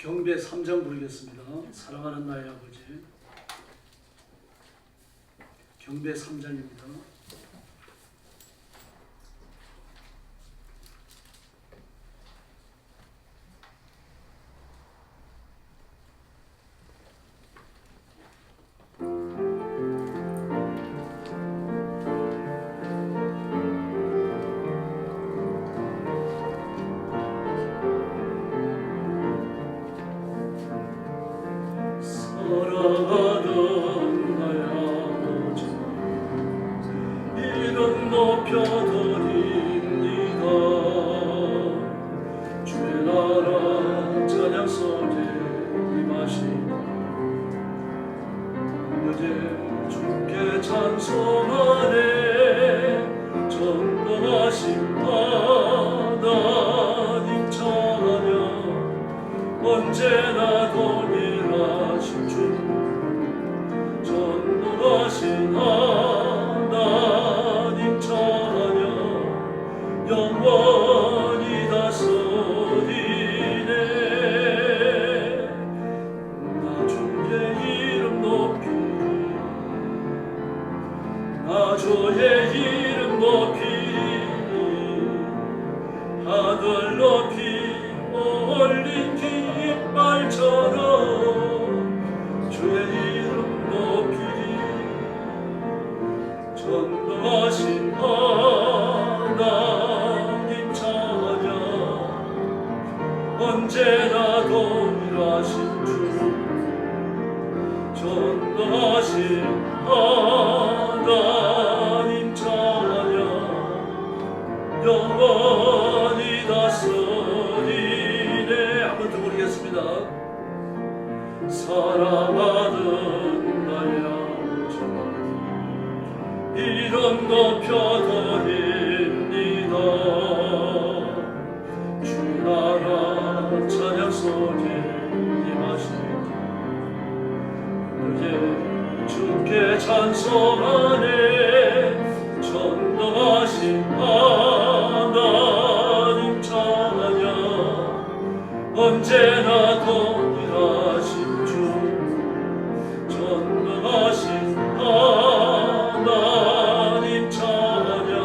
경배 3장 부르겠습니다. 사랑하는 나의 아버지. 경배 3장입니다. 사랑하는 나의 아버지, 이름 높여드립니다. 주의 나라 찬양 속에 임하시니 이제 주께 찬송하네. 전능하신 하나님 찬양 언제나 동일하신 주, 전능하신 하나님 찬양 영원히 다스리네. 나 주의 이름 높이리, 나 주의 이름 높이리. 하늘 높이 올린 깃발처럼 주의 이름 높이리. 전능하신 하나님 찬양 언제나 동일하신 주, 전능하신 하나님 찬양 영원히 다스리네. 한번 더 부르겠습니다. 사랑하는 나의 아버지, 이름 높여드립니다. 주 나라 찬양 속에 임하시니 이제 주께 찬송하네. 전능하신 하나님 찬양 언제나 동일하신 주, 전능하신 하나님 찬양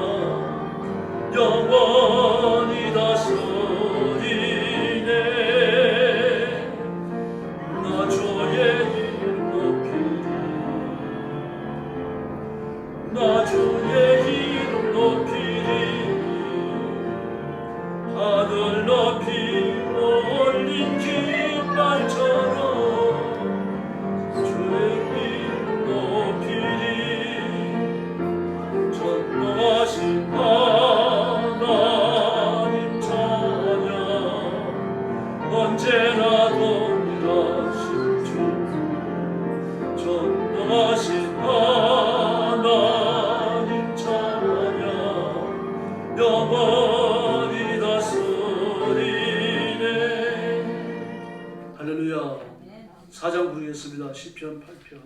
영원히 다스리네. 나 주의 이름 높이리, 나 주의 이름 높이리. 하늘 높이 올린 깃발처럼 주의 이름 높이리. 전능하신 하나님 찬양 언제나 동일하신 주, 전능하신 하나님 찬양 영원히 다스리네. 할렐루야. 4장 부르겠습니다. 시편 8편.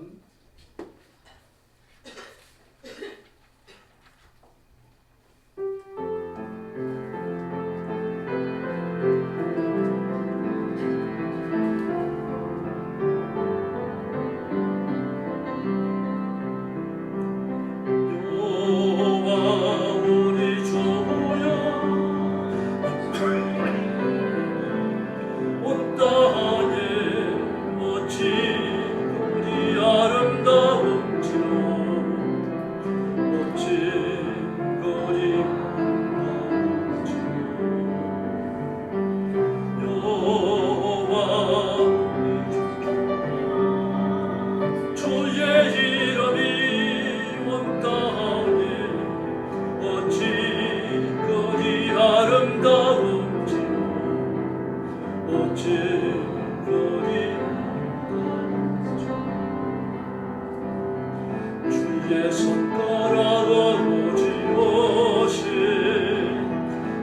주의 손가락으로 지으신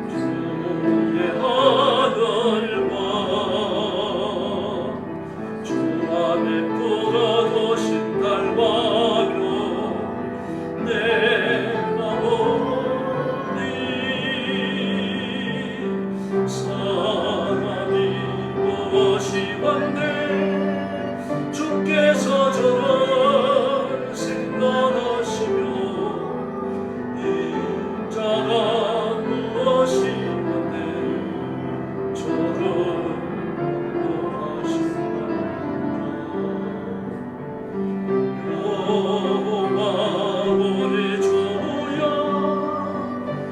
주의 하늘과 주 안에 끌어두신 달과 별 내 마음이 사랑이 무엇 아쉬웠네. 주께서 저를 생각하시며 인자가 무엇이건대 저를 여호와 우리 주여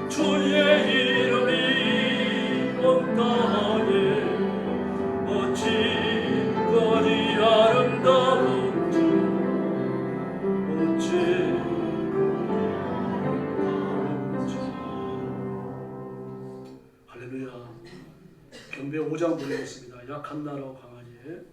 주의 이름이 온 땅에 어찌그리 아름다운지 할렐루야. 경배 5장 부르겠습니다. 약한 나라와 강하게.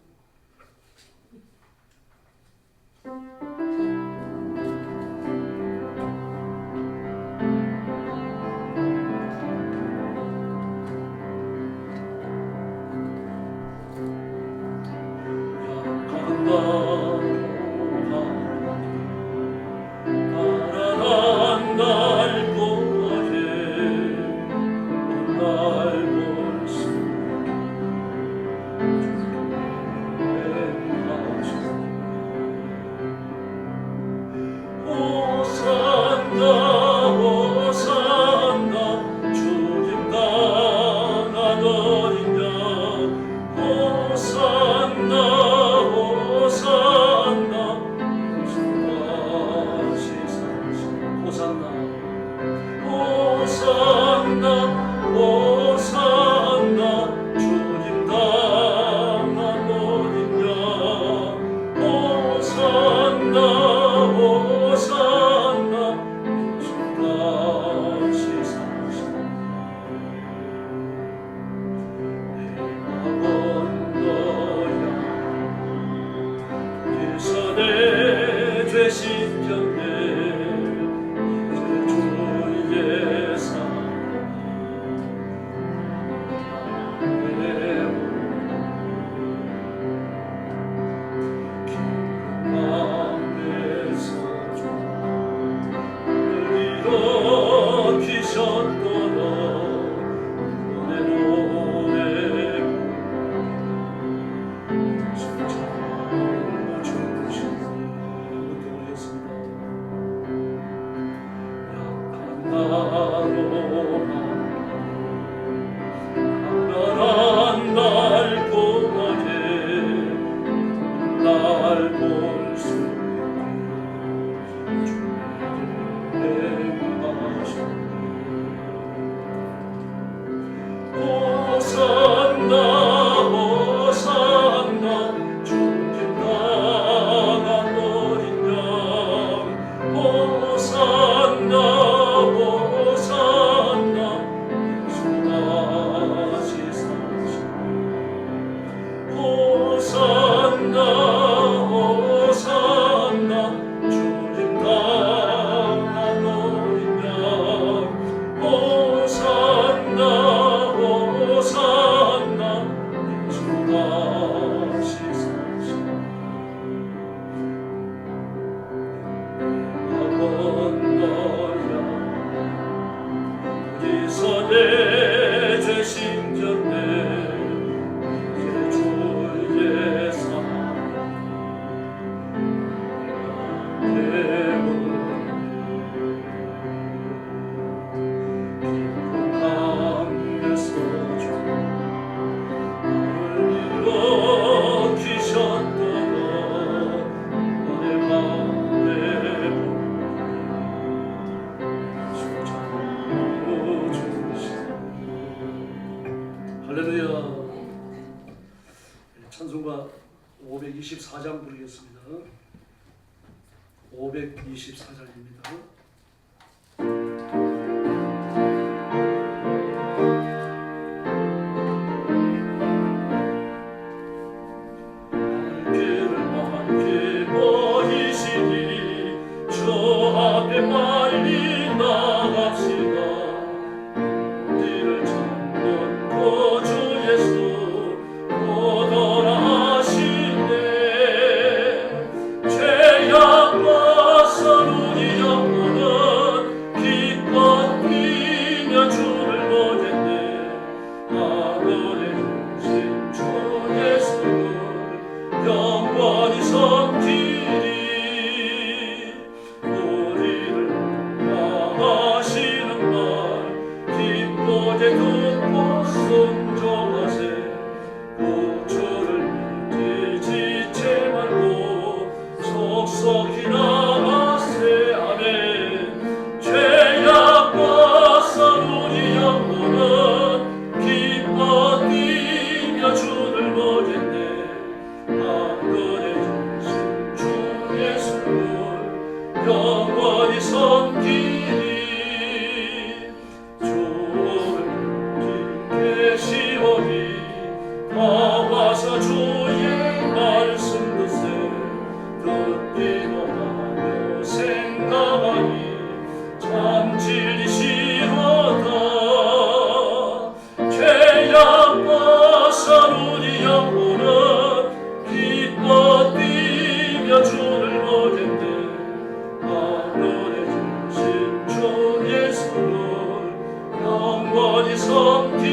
할렐루야. 찬송가 524장 부르겠습니다. 524장입니다. 죄악 벗어 우리 영혼 가서 주의 말씀 듣세 듣기만 하며 생각하니 참 진실하다. 죄악과 사루리 영혼은 기뻐 뛰며 주를 보겠네. 하늘에 주신 주 예수를 영원히 섬기리.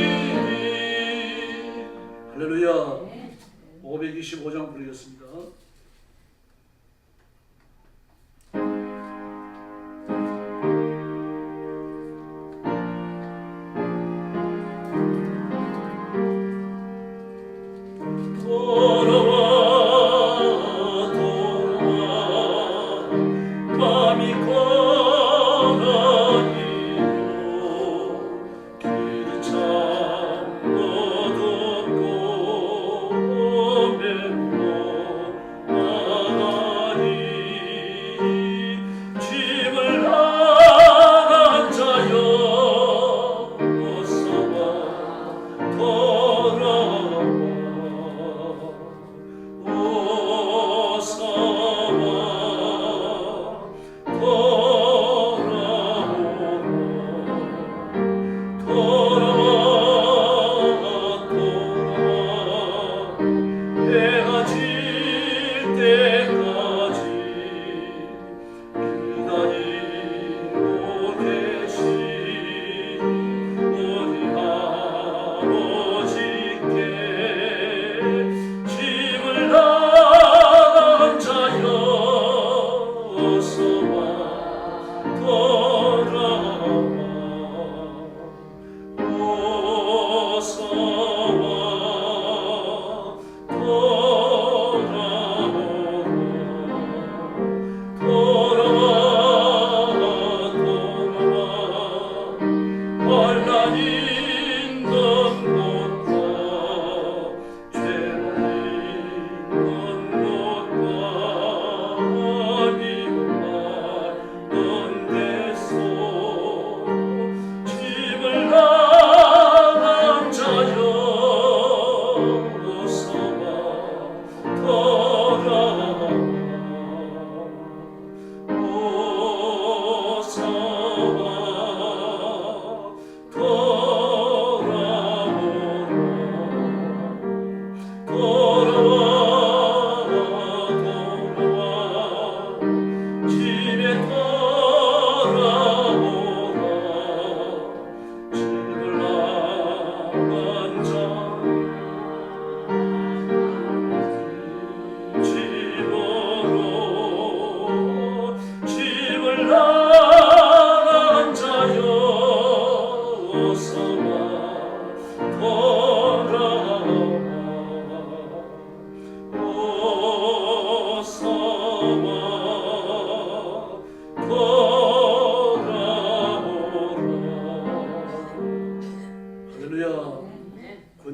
할렐루야. 525장 부르겠습니다.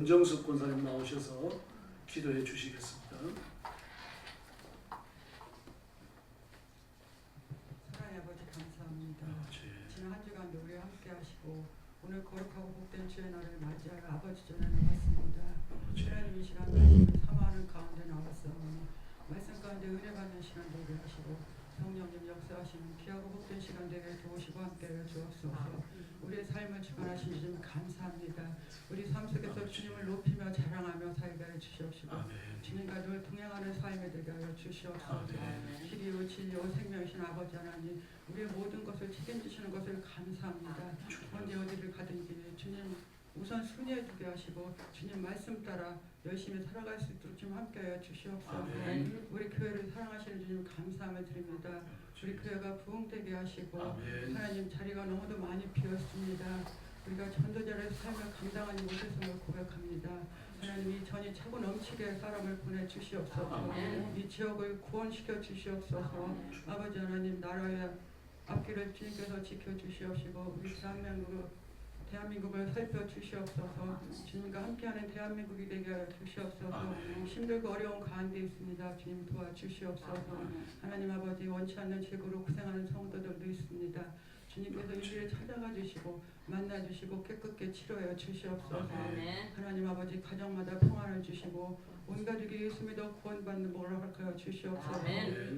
권정숙 권사님 나오셔서 기도해 주시겠습니다. 하나님 아버지 감사합니다. 지난 한 주간도 우리와 함께 하시고 오늘 거룩하고 복된 주의 날을 맞이하여 아버지 전에 나왔습니다. 하나님 이 시간 말씀을 사모하는 가운데 나왔사오니 말씀 가운데 은혜 받는 시간 되게 하시고 성령님 역사하시는 귀하고 복된 시간 되게 도우시고 함께하여 주옵소서. 우리의 삶을 주관하신 주님 감사합니다. 우리 삶 속에서 주님을 높이며 자랑하며 살게 하여 주시옵시고 주님과 늘 동행하는 삶이 되게 하여 주시옵소서. 길이요 진리요 생명이신 아버지 하나님, 우리의 모든 것을 책임지시는 것을 감사합니다. 언제 어디를 가든지 주님 우선 순위에 두게 하시고 주님 말씀 따라 열심히 살아갈 수 있도록 좀 함께하여 주시옵소서. 우리 교회를 사랑하시는 주님 감사함을 드립니다. 우리 교회가 부흥되게 하시고 하나님 자리가 너무도 많이 비었습니다. 우리가 전도자의 삶을 감당하지 못했음을 고백합니다. 하나님 이 전이 차고 넘치게 사람을 보내주시옵소서. 이 지역을 구원시켜 주시옵소서. 아버지 하나님 나라의 앞길을 주님께서 지켜주시옵시고 우리 대한민국을 살펴주시옵소서. 주님과 함께하는 대한민국이 되게 하여 주시옵소서. 힘들고 어려운 가운데 있습니다. 주님 도와주시옵소서. 하나님 아버지 원치 않는 죄고로 고생하는 성도들도 있습니다. 주님께서 이들을 찾아가 주시고 만나 주시고 깨끗게 치료하여 주시옵소서. 하나님 아버지 가정마다 평안을 주시고 온 가족이 예수 믿어 구원받는 복을 허락하여 주시옵소서.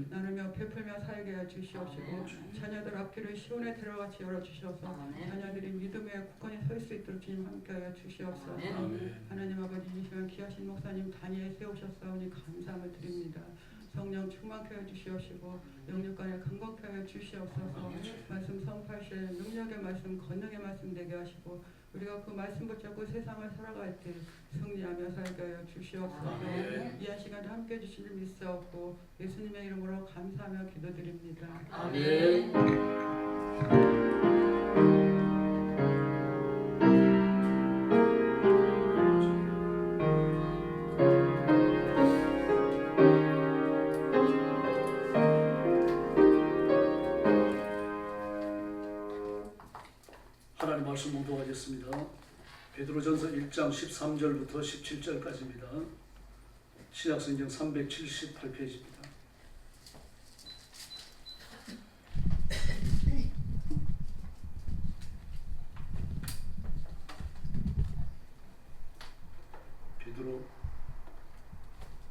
나누며 베풀며 살게 하여 주시옵시고 자녀들 앞길을 시온에 들어같이 열어 주시옵소서. 자녀들이 믿음의 굳건히 설 수 있도록 주님 함께하여 주시옵소서. 하나님 아버지 이 시간 귀하신 목사님 단위에 세우셨사오니 감사함을 드립니다. 성령 충만케 하여 주시옵시고 영육간에 강건케 하여 주시옵소서. 말씀 선포하실 능력의 말씀 권능의 말씀 되게 하시고 우리가 그 말씀 붙잡고 세상을 살아갈 때 승리하며 살게 하여 주시옵소서. 이한 시간 함께 해주신 줄 믿사옵고 예수님의 이름으로 감사하며 기도드립니다. 아멘. 하나님 말씀 묵도하겠습니다. 베드로전서 1장 13절부터 17절까지입니다. 신약성경 378페이지입니다. 베드로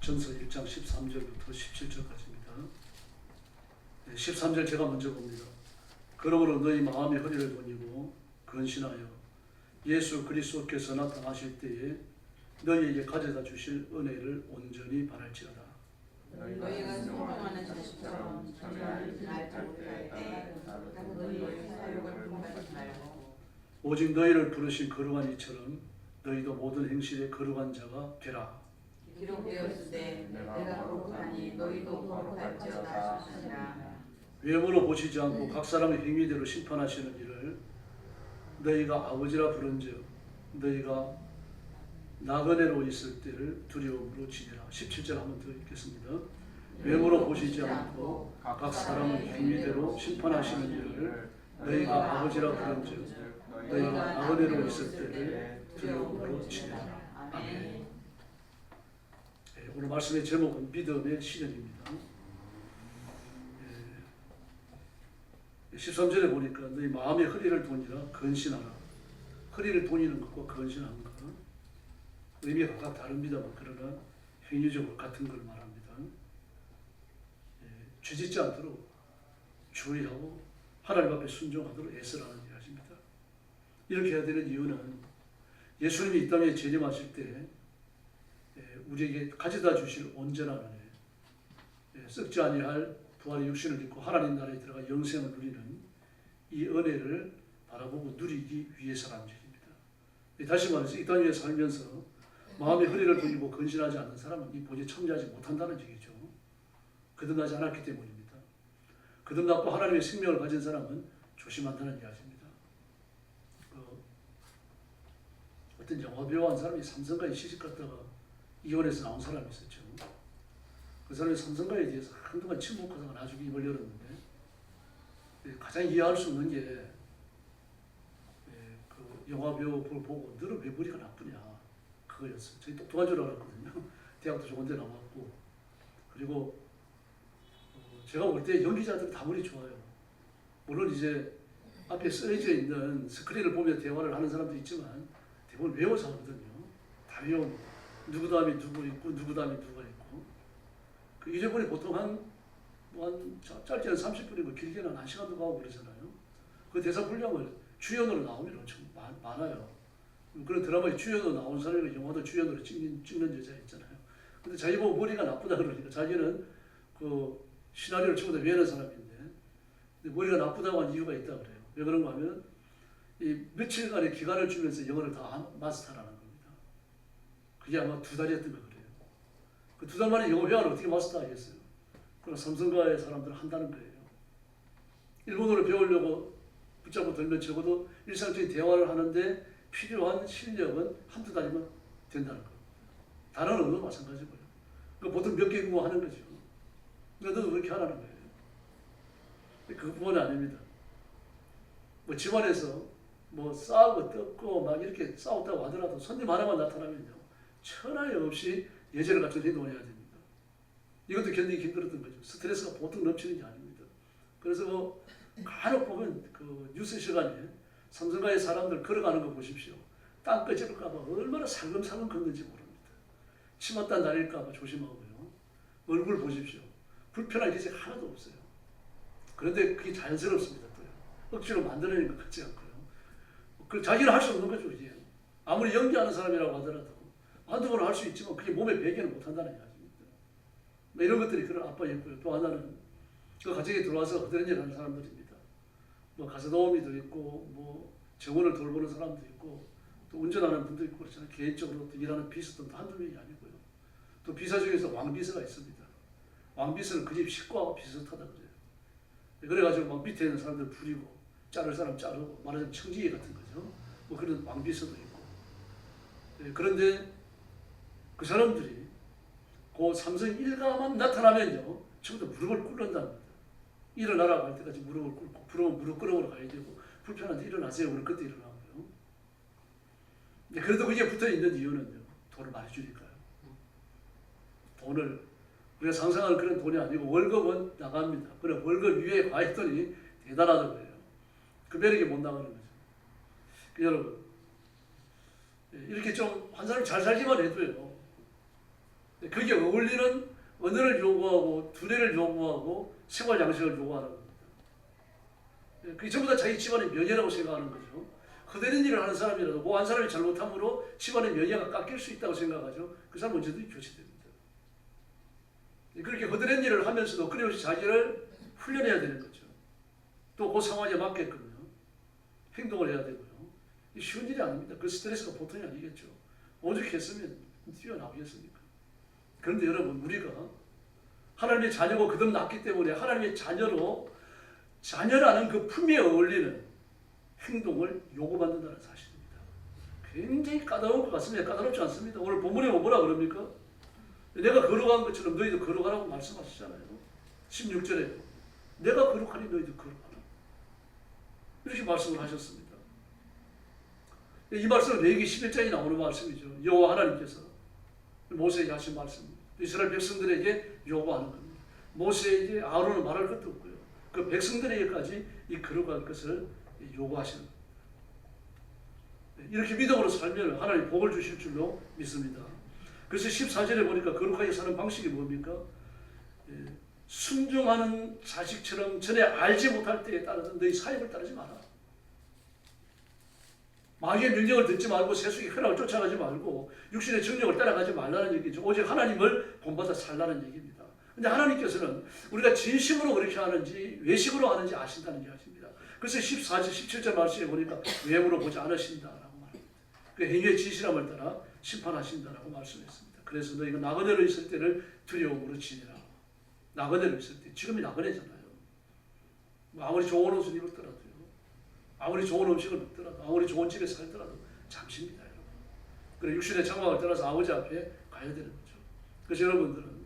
전서 1장 13절부터 17절까지입니다. 13절 제가 먼저 봅니다. 그러므로 너희 마음의 허리를 돌리고 근신하여 예수 그리스도께서 나타나실 때에 너희에게 가져다 주실 은혜를 온전히 바랄지어다. 너희가 순종하는 자식처럼 참여하는 날 때 너희의 사욕을 품하지 말고 오직 너희를 부르신 거룩한 이처럼 너희도 모든 행실에 거룩한 자가 되라. 기록되었을 때 내가 거룩하니 너희도 거룩할지어다 하시니라. 외모로 보시지 않고 각 사람의 행위대로 심판하시는 이를 너희가 아버지라 부른즉 너희가 나그네로 있을 때를 두려움으로 지내라. 17절 한번 더 읽겠습니다. 외모로 보시지 않고 각 사람의 행위대로 심판하시는 이를 너희가 아버지라 부른즉 너희가 나그네로 있을 때를 두려움으로 지내라. 아멘. 오늘 말씀의 제목은 믿음의 시련입니다. 13절에 보니까 너희 마음의 허리를 도니라 근신하라. 허리를 도니는 것과 근신하는 것 의미가 각각 다릅니다만 그러나 행위적으로 같은 걸 말합니다. 죄짓지 않도록 주의하고 하나님 앞에 순종하도록 애쓰라는 이야기입니다. 이렇게 해야 되는 이유는 예수님이 이 땅에 재림하실 때 우리에게 가져다 주실 온전한 은혜, 썩지 아니할 부활의 육신을 입고 하나님 나라에 들어가 영생을 누리는 이 은혜를 바라보고 누리기 위해서라는 얘기입니다. 다시 말해서 이 땅에 살면서 마음의 허리를 돌리고 근신하지 않는 사람은 이 본에 참여하지 못한다는 얘기죠. 거듭나지 않았기 때문입니다. 거듭났고 하나님의 생명을 가진 사람은 조심한다는 이야기입니다. 어떤 영화배우 한 사람이 삼성가에 시집갔다가 이혼해서 나온 사람이 있었죠. 그 사람이 삼성가에 대해서 한동안 침묵하다가 나중에 입을 열었는데 가장 이해할 수 없는 게 그 영화배우 보고 너는 왜 머리가 나쁘냐 그거였어요. 저희 똑똑한 줄 알았거든요. 대학도 좋은 데 나왔고 그리고 제가 볼 때 연기자들은 다 머리 좋아요. 물론 이제 앞에 써져 있는 스크린을 보며 대화를 하는 사람도 있지만 대부분 외워서 하거든요. 다 외웁니다. 누구 다음에 누구 있고 누구 다음에 누가 있고 그 이래버리 보통 한 짧게는 30분이고 길게는 1시간도 가고 그러잖아요. 그 대사 분량을 주연으로 나오면 엄청 많아요. 그런 드라마에 주연으로 나온 사람이 영화도 주연으로 찍는 여자 있잖아요. 근데 자기 보고 머리가 나쁘다 그러니까 자기는 그 시나리오를 찍어도 외우는 사람인데 머리가 나쁘다고 한 이유가 있다 그래요. 왜 그런가 하면 이 며칠간의 기간을 주면서 영어를 다 마스터하라는 겁니다. 그게 아마 2달이었던 거 그래요. 그 2달 만에 영어 회화를 어떻게 마스터하겠어요? 그럼 삼성가의 사람들은 한다는 거예요. 일본어를 배우려고 붙잡고 들면 적어도 일상적인 대화를 하는데 필요한 실력은 1-2달이면 된다는 거예요. 다른 언어도 마찬가지고요. 그러니까 보통 몇 개 공부하는 거죠. 그러니까 너도 그렇게 하라는 거예요. 그뿐만이 아닙니다. 뭐 집안에서 뭐 싸우고 뜯고 막 이렇게 싸웠다고 하더라도 손님 하나만 나타나면요. 천하에 없이 예절을 갖춘 행동을 해야 됩니다. 이것도 견디기 힘들었던 거죠. 스트레스가 보통 넘치는 게 아닙니다. 그래서 뭐 간혹 보면 그 뉴스 시간에 삼성가의 사람들 걸어가는 거 보십시오. 땅 꺼질까봐 얼마나 살금살금 걷는지 모릅니다. 치맛단 다닐까봐 조심하고요. 얼굴 보십시오. 불편한 기색 하나도 없어요. 그런데 그게 자연스럽습니다. 또요. 억지로 만들어내는 것 같지 않고요. 그 자기는 할 수 없는 거죠. 이제 아무리 연기하는 사람이라고 하더라도 한두 번은 할 수 있지만 그게 몸에 배기는 못한다는 이야기입니다. 뭐 이런 것들이 그런 압박이었고요. 또 하나는 그 가정에 들어와서 그런 일을 하는 사람들입니다. 뭐 가사도우미도 있고 뭐 정원을 돌보는 사람도 있고 또 운전하는 분도 있고 그렇잖아요. 개인적으로 또 일하는 비서도 한두 명이 아니고요. 또 비서 중에서 왕비서가 있습니다. 왕비서는 그 집 식구하고 비슷하다 그래요. 그래가지고 막 밑에 있는 사람들 부리고 자를 사람 자르고 말하자면 청지기 같은 거죠. 뭐 그런 왕비서도 있고. 그런데 그 사람들이 그 삼성 일가만 나타나면요 전부 다 무릎을 꿇는답니다. 일어나라고 할 때까지 무릎을 꿇고 부르면 무릎 꿇으러 가야 되고 불편한데 일어나세요. 그럼 그때 일어나고요. 그래도 그게 붙어 있는 이유는요. 돈을 많이 주니까요. 돈을 우리가 상상하는 그런 돈이 아니고 월급은 나갑니다. 그래 월급 위에 과했더니 대단하다고요. 그 매력이 못 나가는 거죠. 여러분 이렇게 좀 한 사람이 잘 살기만 해도요. 그게 어울리는 언어를 요구하고 두뇌를 요구하고 생활 양식을 요구하는 겁니다. 그게 전부 다 자기 집안의 명예라고 생각하는 거죠. 허되는 일을 하는 사람이라도 뭐 한 사람이 잘못함으로 집안의 명예가 깎일 수 있다고 생각하죠. 그 사람 언제든지 교체됩니다. 그렇게 허드렛 일을 하면서도 끊임없이 자기를 훈련해야 되는 거죠. 또 그 상황에 맞게끔요. 행동을 해야 되고요. 쉬운 일이 아닙니다. 그 스트레스가 보통이 아니겠죠. 오죽했으면 뛰어나오겠습니까? 그런데 여러분 우리가 하나님의 자녀고 거듭났기 때문에 하나님의 자녀라는 그 품위에 어울리는 행동을 요구받는다는 사실입니다. 굉장히 까다로운 것 같습니다. 까다롭지 않습니다. 오늘 본문에 뭐라 그럽니까? 내가 거룩한 것처럼 너희도 거룩하라고 말씀하시잖아요. 16절에 내가 거룩하니 너희도 거룩하라. 이렇게 말씀을 하셨습니다. 이 말씀은 레위기 11장에 나오는 말씀이죠. 여호와 하나님께서 모세에게 하신 말씀, 이스라엘 백성들에게 요구하는 겁니다. 모세에게 아론은 말할 것도 없고요. 그 백성들에게까지 이 거룩한 것을 요구하시는 겁니다. 이렇게 믿음으로 살면 하나님 복을 주실 줄로 믿습니다. 그래서 14절에 보니까 거룩하게 사는 방식이 뭡니까? 순종하는 자식처럼 전에 알지 못할 때에 따라서 너희 사역을 따르지 마라. 마귀의 명령을 듣지 말고 세속의 쾌락을 쫓아가지 말고 육신의 정력을 따라가지 말라는 얘기죠. 오직 하나님을 본받아 살라는 얘기입니다. 근데 하나님께서는 우리가 진심으로 그렇게 하는지 외식으로 하는지 아신다는 이야기입니다. 그래서 14절, 17절 말씀에 보니까 외모로 보지 않으신다라고 말합니다. 그 행위의 진실함을 따라 심판하신다라고 말씀했습니다. 그래서 너희가 나그네로 있을 때를 두려움으로 지내라. 나그네로 있을 때, 지금이 나그네잖아요. 아무리 좋은 옷을 입었더라도요. 아무리 좋은 음식을 먹더라도, 아무리 좋은 집에 살더라도 잠시입니다, 여러분. 그래 육신의 장막을 떠나서 아버지 앞에 가야 되는 거죠. 그래서 여러분들은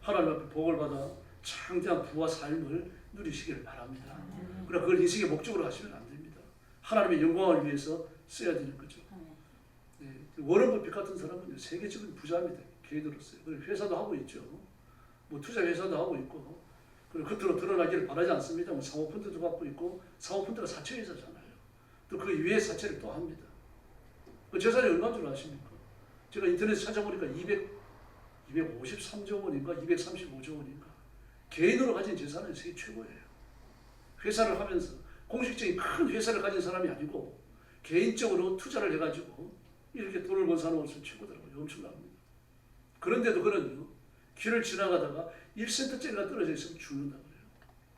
하나님 앞에 복을 받아 창대한 부와 삶을 누리시기를 바랍니다. 그러나 그걸 인생의 목적으로 하시면 안 됩니다. 하나님의 영광을 위해서 써야 되는 거죠. 워런 버핏 같은 사람은 세계적인 부자입니다. 개인으로서요. 회사도 하고 있죠. 뭐 투자 회사도 하고 있고, 그리고 겉으로 드러나기를 바라지 않습니다. 뭐 사모펀드도 갖고 있고, 사모펀드가 사채 회사잖아요. 또 그 이외의 사채를 또 합니다. 그 재산이 얼마인 줄 아십니까? 제가 인터넷에 찾아보니까 253조 원인가 235조 원인가. 개인으로 가진 재산은 세계 최고예요. 회사를 하면서 공식적인 큰 회사를 가진 사람이 아니고 개인적으로 투자를 해가지고 이렇게 돈을 번 사람은 최고더라고요. 엄청납니다. 그런데도 그는요, 길을 지나가다가 1센트짜리가 떨어져 있으면 죽는다 그래요.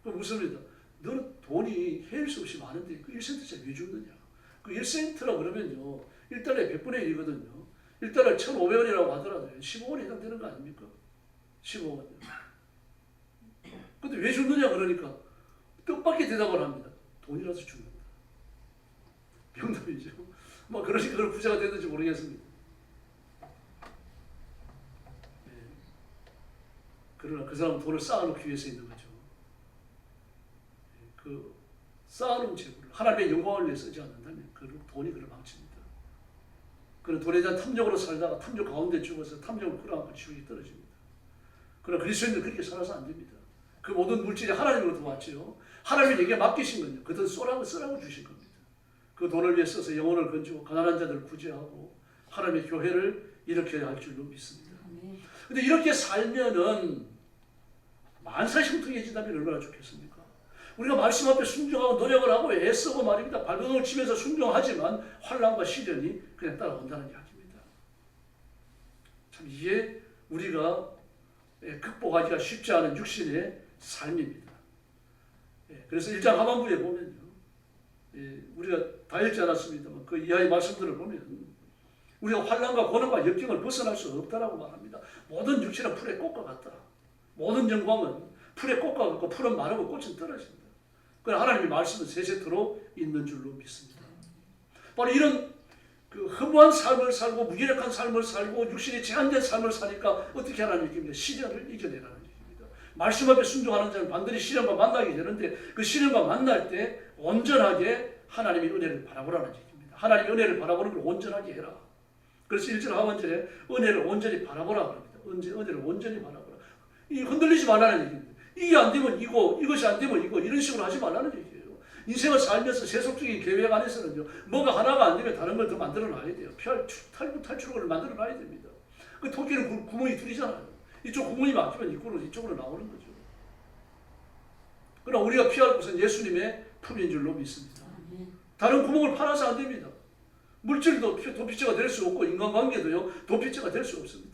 그럼 묻습니다. 너는 돈이 헤일 수 없이 많은데 그 1센트짜리 왜 죽느냐? 그 1센트라 그러면요, 1달러에 100분의 1이거든요. 1달러에 1,500원이라고 하더라도 15원에 해당되는 거 아닙니까? 15원. 근데 왜 죽느냐 그러니까 뜻밖의 대답을 합니다. 돈이라서 죽는다. 병답이죠. 뭐 그러니까 그걸 부자가 됐는지 모르겠습니다. 그러나 그 사람은 돈을 쌓아놓기 위해서 있는 거죠. 그 쌓아놓은 재물을 하나님의 영광을 위해 쓰지 않는다면 그 돈이 그를 망칩니다. 그는 돈에 대한 탐욕으로 살다가 탐욕 가운데 죽어서 탐욕을 끌어안고 지옥에 떨어집니다. 그러나 그리스도인은 그렇게 살아서 안 됩니다. 그 모든 물질이 하나님으로부터 왔지요. 하나님이 내게 맡기신 거예요. 그돈 쓰라고 주신 겁니다. 그 돈을 위해 써서 영혼을 건지고 가난한 자들을 구제하고 하나님의 교회를 일으켜야 할 줄로 믿습니다. 근데 이렇게 살면은 만사형통해진다면 얼마나 좋겠습니까? 우리가 말씀 앞에 순종하고 노력을 하고 애쓰고 말입니다. 발버둥을 치면서 순종하지만 환난과 시련이 그냥 따라온다는 이야기입니다. 참 이게 우리가 극복하기가 쉽지 않은 육신의 삶입니다. 그래서 1장 하반부에 보면요, 우리가 다 읽지 않았습니다만 그 이하의 말씀들을 보면 우리가 환난과 고난과 역경을 벗어날 수 없다라고 말합니다. 모든 육체는 풀의 꽃과 같다. 모든 영광은 풀의 꽃과 같고 풀은 마르고 꽃은 떨어진다. 그러나 하나님의 말씀은 세세토록 있는 줄로 믿습니다. 바로 이런 그 허무한 삶을 살고 무기력한 삶을 살고 육신이 제한된 삶을 사니까 어떻게 하라는 얘기입니다. 시련을 이겨내라는 얘기입니다. 말씀 앞에 순종하는 자는 반드시 시련과 만나게 되는데 그 시련과 만날 때 온전하게 하나님의 은혜를 바라보라는 얘기입니다. 하나님의 은혜를 바라보는 걸 온전하게 해라. 그래서 1절 하반절에 은혜를 온전히 바라보라 그럽니다. 은혜를 온전히 바라보라. 이 흔들리지 말라는 얘기입니다. 이게 안 되면 이거, 이것이 안 되면 이거 이런 식으로 하지 말라는 얘기예요. 인생을 살면서 세속적인 계획 안에서는요. 뭐가 하나가 안 되면 다른 걸 더 만들어 놔야 돼요. 탈출구를 만들어 놔야 됩니다. 그 토끼는 구멍이 둘이잖아요. 이쪽 구멍이 막히면 이쪽으로 나오는 거죠. 그러나 우리가 피할 곳은 예수님의 품인 줄로 믿습니다. 다른 구멍을 파놔서 안 됩니다. 물질도 도피처가 될 수 없고 인간관계도요. 도피처가 될 수 없습니다.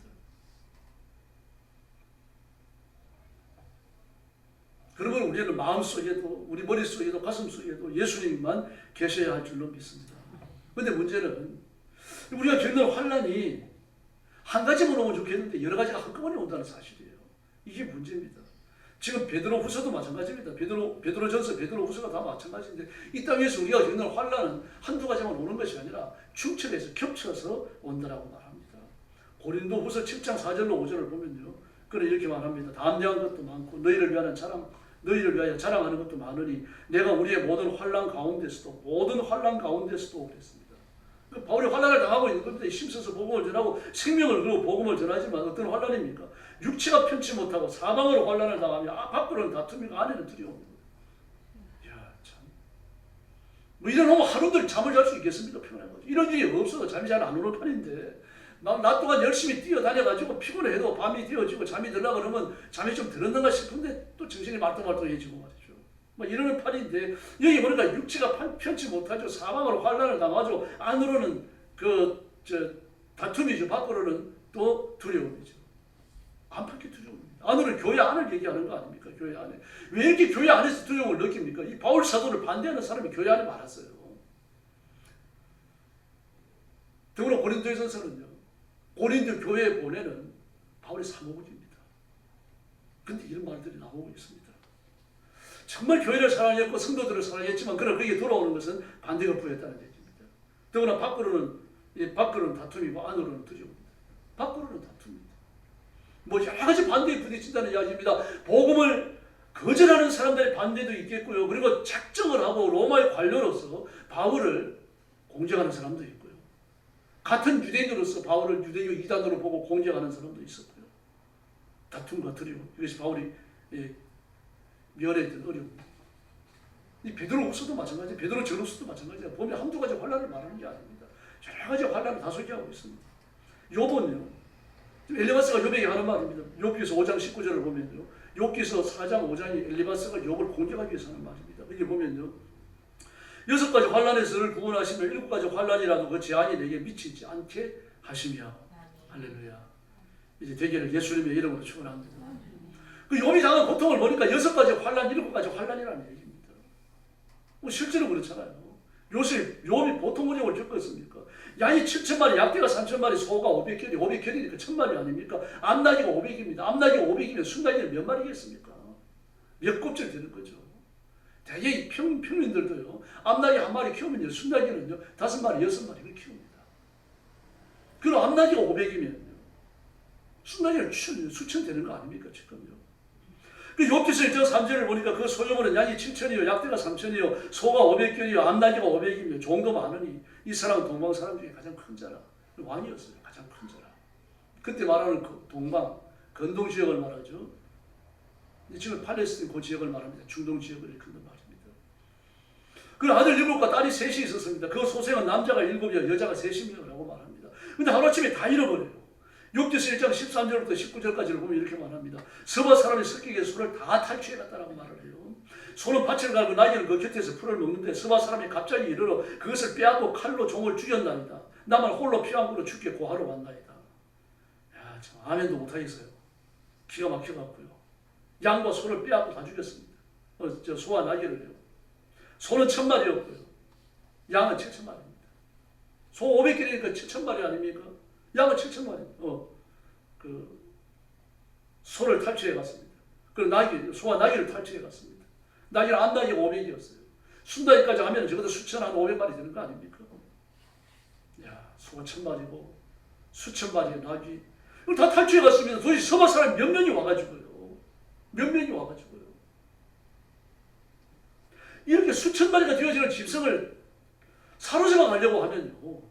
그러면 우리는 마음속에도 우리 머릿속에도 가슴속에도 예수님만 계셔야 할 줄로 믿습니다. 그런데 문제는 우리가 겪는 환난이 한 가지만 오면 좋겠는데 여러 가지가 한꺼번에 온다는 사실이에요. 이게 문제입니다. 지금 베드로후서도 마찬가지입니다. 베드로전서, 베드로후서가 다 마찬가지인데 이 땅에서 우리가 겪는 환난은 한두 가지만 오는 것이 아니라 충천해서 겹쳐서 온다라고 말합니다. 고린도후서 7장 4절로 5절을 보면요. 그는 이렇게 말합니다. 담대한 것도 많고 너희를 위하여 자랑하는 것도 많으니 내가 우리의 모든 환난 가운데서도 그랬습니다. 바울이 환난을 당하고 있는 겁니다. 힘써서 복음을 전하고 생명을 걸고 복음을 전하지만 어떤 환난입니까? 육체가 편치 못하고 사방으로 환난을 당하며 밖으로는 다툼이고 안에는 두려움입니다. 이야 참. 뭐 이러면 하루들 잠을 잘 수 있겠습니까? 피곤한 거죠. 이런 일이 없어도 잠이 잘 안 오는 판인데 낮 동안 열심히 뛰어다녀가지고 피곤해도 밤이 되어지고 잠이 들라 그러면 잠이 좀 들었는가 싶은데 또 정신이 말똥말똥해지고 말이죠. 뭐 이러는 판인데 여기 보니까 육체가 편치 못하죠. 사방으로 환난을 당하죠. 안으로는 다툼이죠. 밖으로는 또 두려움이죠. 안팎의 두려움입니다. 안으로는 교회 안을 얘기하는 거 아닙니까? 교회 안에. 왜 이렇게 교회 안에서 두려움을 느낍니까? 이 바울 사도를 반대하는 사람이 교회 안에 많았어요. 더불어 고린도에서는요. 고린도 교회에 보내는 바울의 사모국입니다. 그런데 이런 말들이 나오고 있습니다. 정말 교회를 사랑했고 성도들을 사랑했지만 그러나 그에게 돌아오는 것은 반대가 부였다는 얘기입니다. 더구나 밖으로는 다툼이고 안으로는 두려움입니다. 밖으로는 다툼입니다. 뭐 여러 가지 반대에 부딪힌다는 이야기입니다. 복음을 거절하는 사람들의 반대도 있겠고요. 그리고 작정을 하고 로마의 관료로서 바울을 공격하는 사람도 있고요. 같은 유대인으로서 바울을 유대교 이단으로 보고 공격하는 사람도 있었고요. 다툼과 두려움. 이것이 바울이 면했던 어려움입니다. 이 베드로후서도 마찬가지예요. 베드로전후서도 마찬가지예요. 보면 한두 가지 환난을 말하는 게 아닙니다. 여러 가지 환난을 다 소개하고 있습니다. 욥은요. 엘리바스가 욥에게 하는 말입니다. 욥기서 5장 19절을 보면요. 욥기서 4장 5장이 엘리바스가 욥을 공격하기 위해서 하는 말입니다. 여기 보면요. 6가지 환난에서 를 구원하시며 7가지 환난이라도 그 재앙이 내게 미치지 않게 하시며 할렐루야. 이제 대개를 예수님의 이름으로 축원합니다. 그 욥이 당한 고통을 보니까 6가지 환난, 7가지 환난이라는 얘기입니다. 뭐 실제로 그렇잖아요. 욥이 보통 고통을 겪었습니까? 양이 7,000마리, 약대가 3,000마리, 소가 500결이, 500결이니까 1,000마리 아닙니까? 암나귀가 500입니다. 암나귀가 500이면 순나귀는 몇 마리겠습니까? 몇 곱절 되는 거죠. 대개 평민들도요. 암나귀 한 마리 키우면요. 순나귀는요. 5마리, 6마리를 키웁니다. 그럼 암나귀가 500이면요. 순나귀는 수천 되는 거 아닙니까? 지금요. 그 욥기서 1장 3절을 보니까 그 소유물은 양이 7,000이요. 약대가 3,000이요. 소가 500결이요. 암나귀가 500이며 종도 많으니 이 사람은 동방 사람 중에 가장 큰 자라. 왕이었어요. 가장 큰 자라. 그때 말하는 그 동방, 건동 지역을 말하죠. 지금 팔레스틴 그 지역을 말합니다. 중동 지역을 일컫는 말입니다. 그 아들 7과 딸이 셋이 있었습니다. 그 소생은 남자가 7이요 여자가 3이라고 말합니다. 근데 하루아침에 다 잃어버려요. 욥기서 1장 13절부터 19절까지를 보면 이렇게 말합니다. 서바 사람이 석기의 소를 다 탈취해갔다라고 말을 해요. 소는 밭을 갈고 나귀는 그 곁에서 풀을 먹는데 서바 사람이 갑자기 이르러 그것을 빼앗고 칼로 종을 죽였나이다. 나만 홀로 피왕구로 죽게 고하러 왔나이다. 야, 참 아멘도 못하겠어요. 기가 막혀갖고요. 양과 소를 빼앗고 다 죽였습니다. 저 소와 나귀를요. 소는 1000마리였고요. 양은 7000마리입니다. 소 500개니까 7000마리 아닙니까? 양은 7000마리. 소를 탈취해 갔습니다. 그리고 소와 나귀를 탈취해 갔습니다. 나귀는 암나귀가 500이었어요. 순나귀까지 하면 적어도 수천 한 500마리 되는 거 아닙니까? 야, 소가 1000마리고 수천 마리의 나귀. 이걸 다 탈취해 갔습니다. 도대체 서바 사람이 몇 명이 와가지고요. 몇 명이 와가지고요. 이렇게 수천 마리가 되어지는 짐승을 사로잡아 가려고 하면요.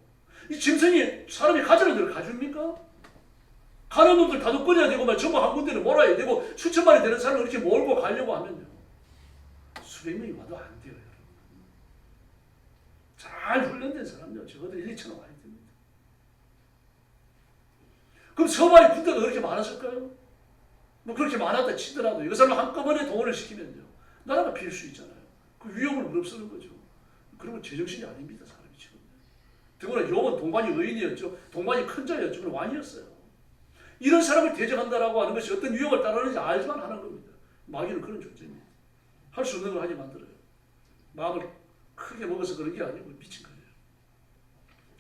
이 짐승이 사람이 가져는 데를 가줍니까? 가는 놈들 다독거려야 되고 막 전부 한 군데를 몰아야 되고 수천 마리 되는 사람을 이렇게 몰고 가려고 하면요. 수백 명이 와도 안 돼요. 여러분. 잘 훈련된 사람요. 적어도 1, 2천원 와야 됩니다. 그럼 서바의 군대가 그렇게 많았을까요? 뭐 그렇게 많았다 치더라도 이 사람을 한꺼번에 동원을 시키면요. 나라가 빌 수 있잖아요. 그 위협을 무릅쓰는 거죠. 그러면 제정신이 아닙니다. 사람이 지금. 더구나 욥은 동반이 의인이었죠. 동반이 큰 자였죠. 그건 왕이었어요. 이런 사람을 대적한다라고 하는 것이 어떤 위협을 따르는지 알지만 하는 겁니다. 마귀는 그런 존재입니다. 할 수 없는 걸 하게 만들어요. 마음을 크게 먹어서 그런 게 아니고 미친 거예요.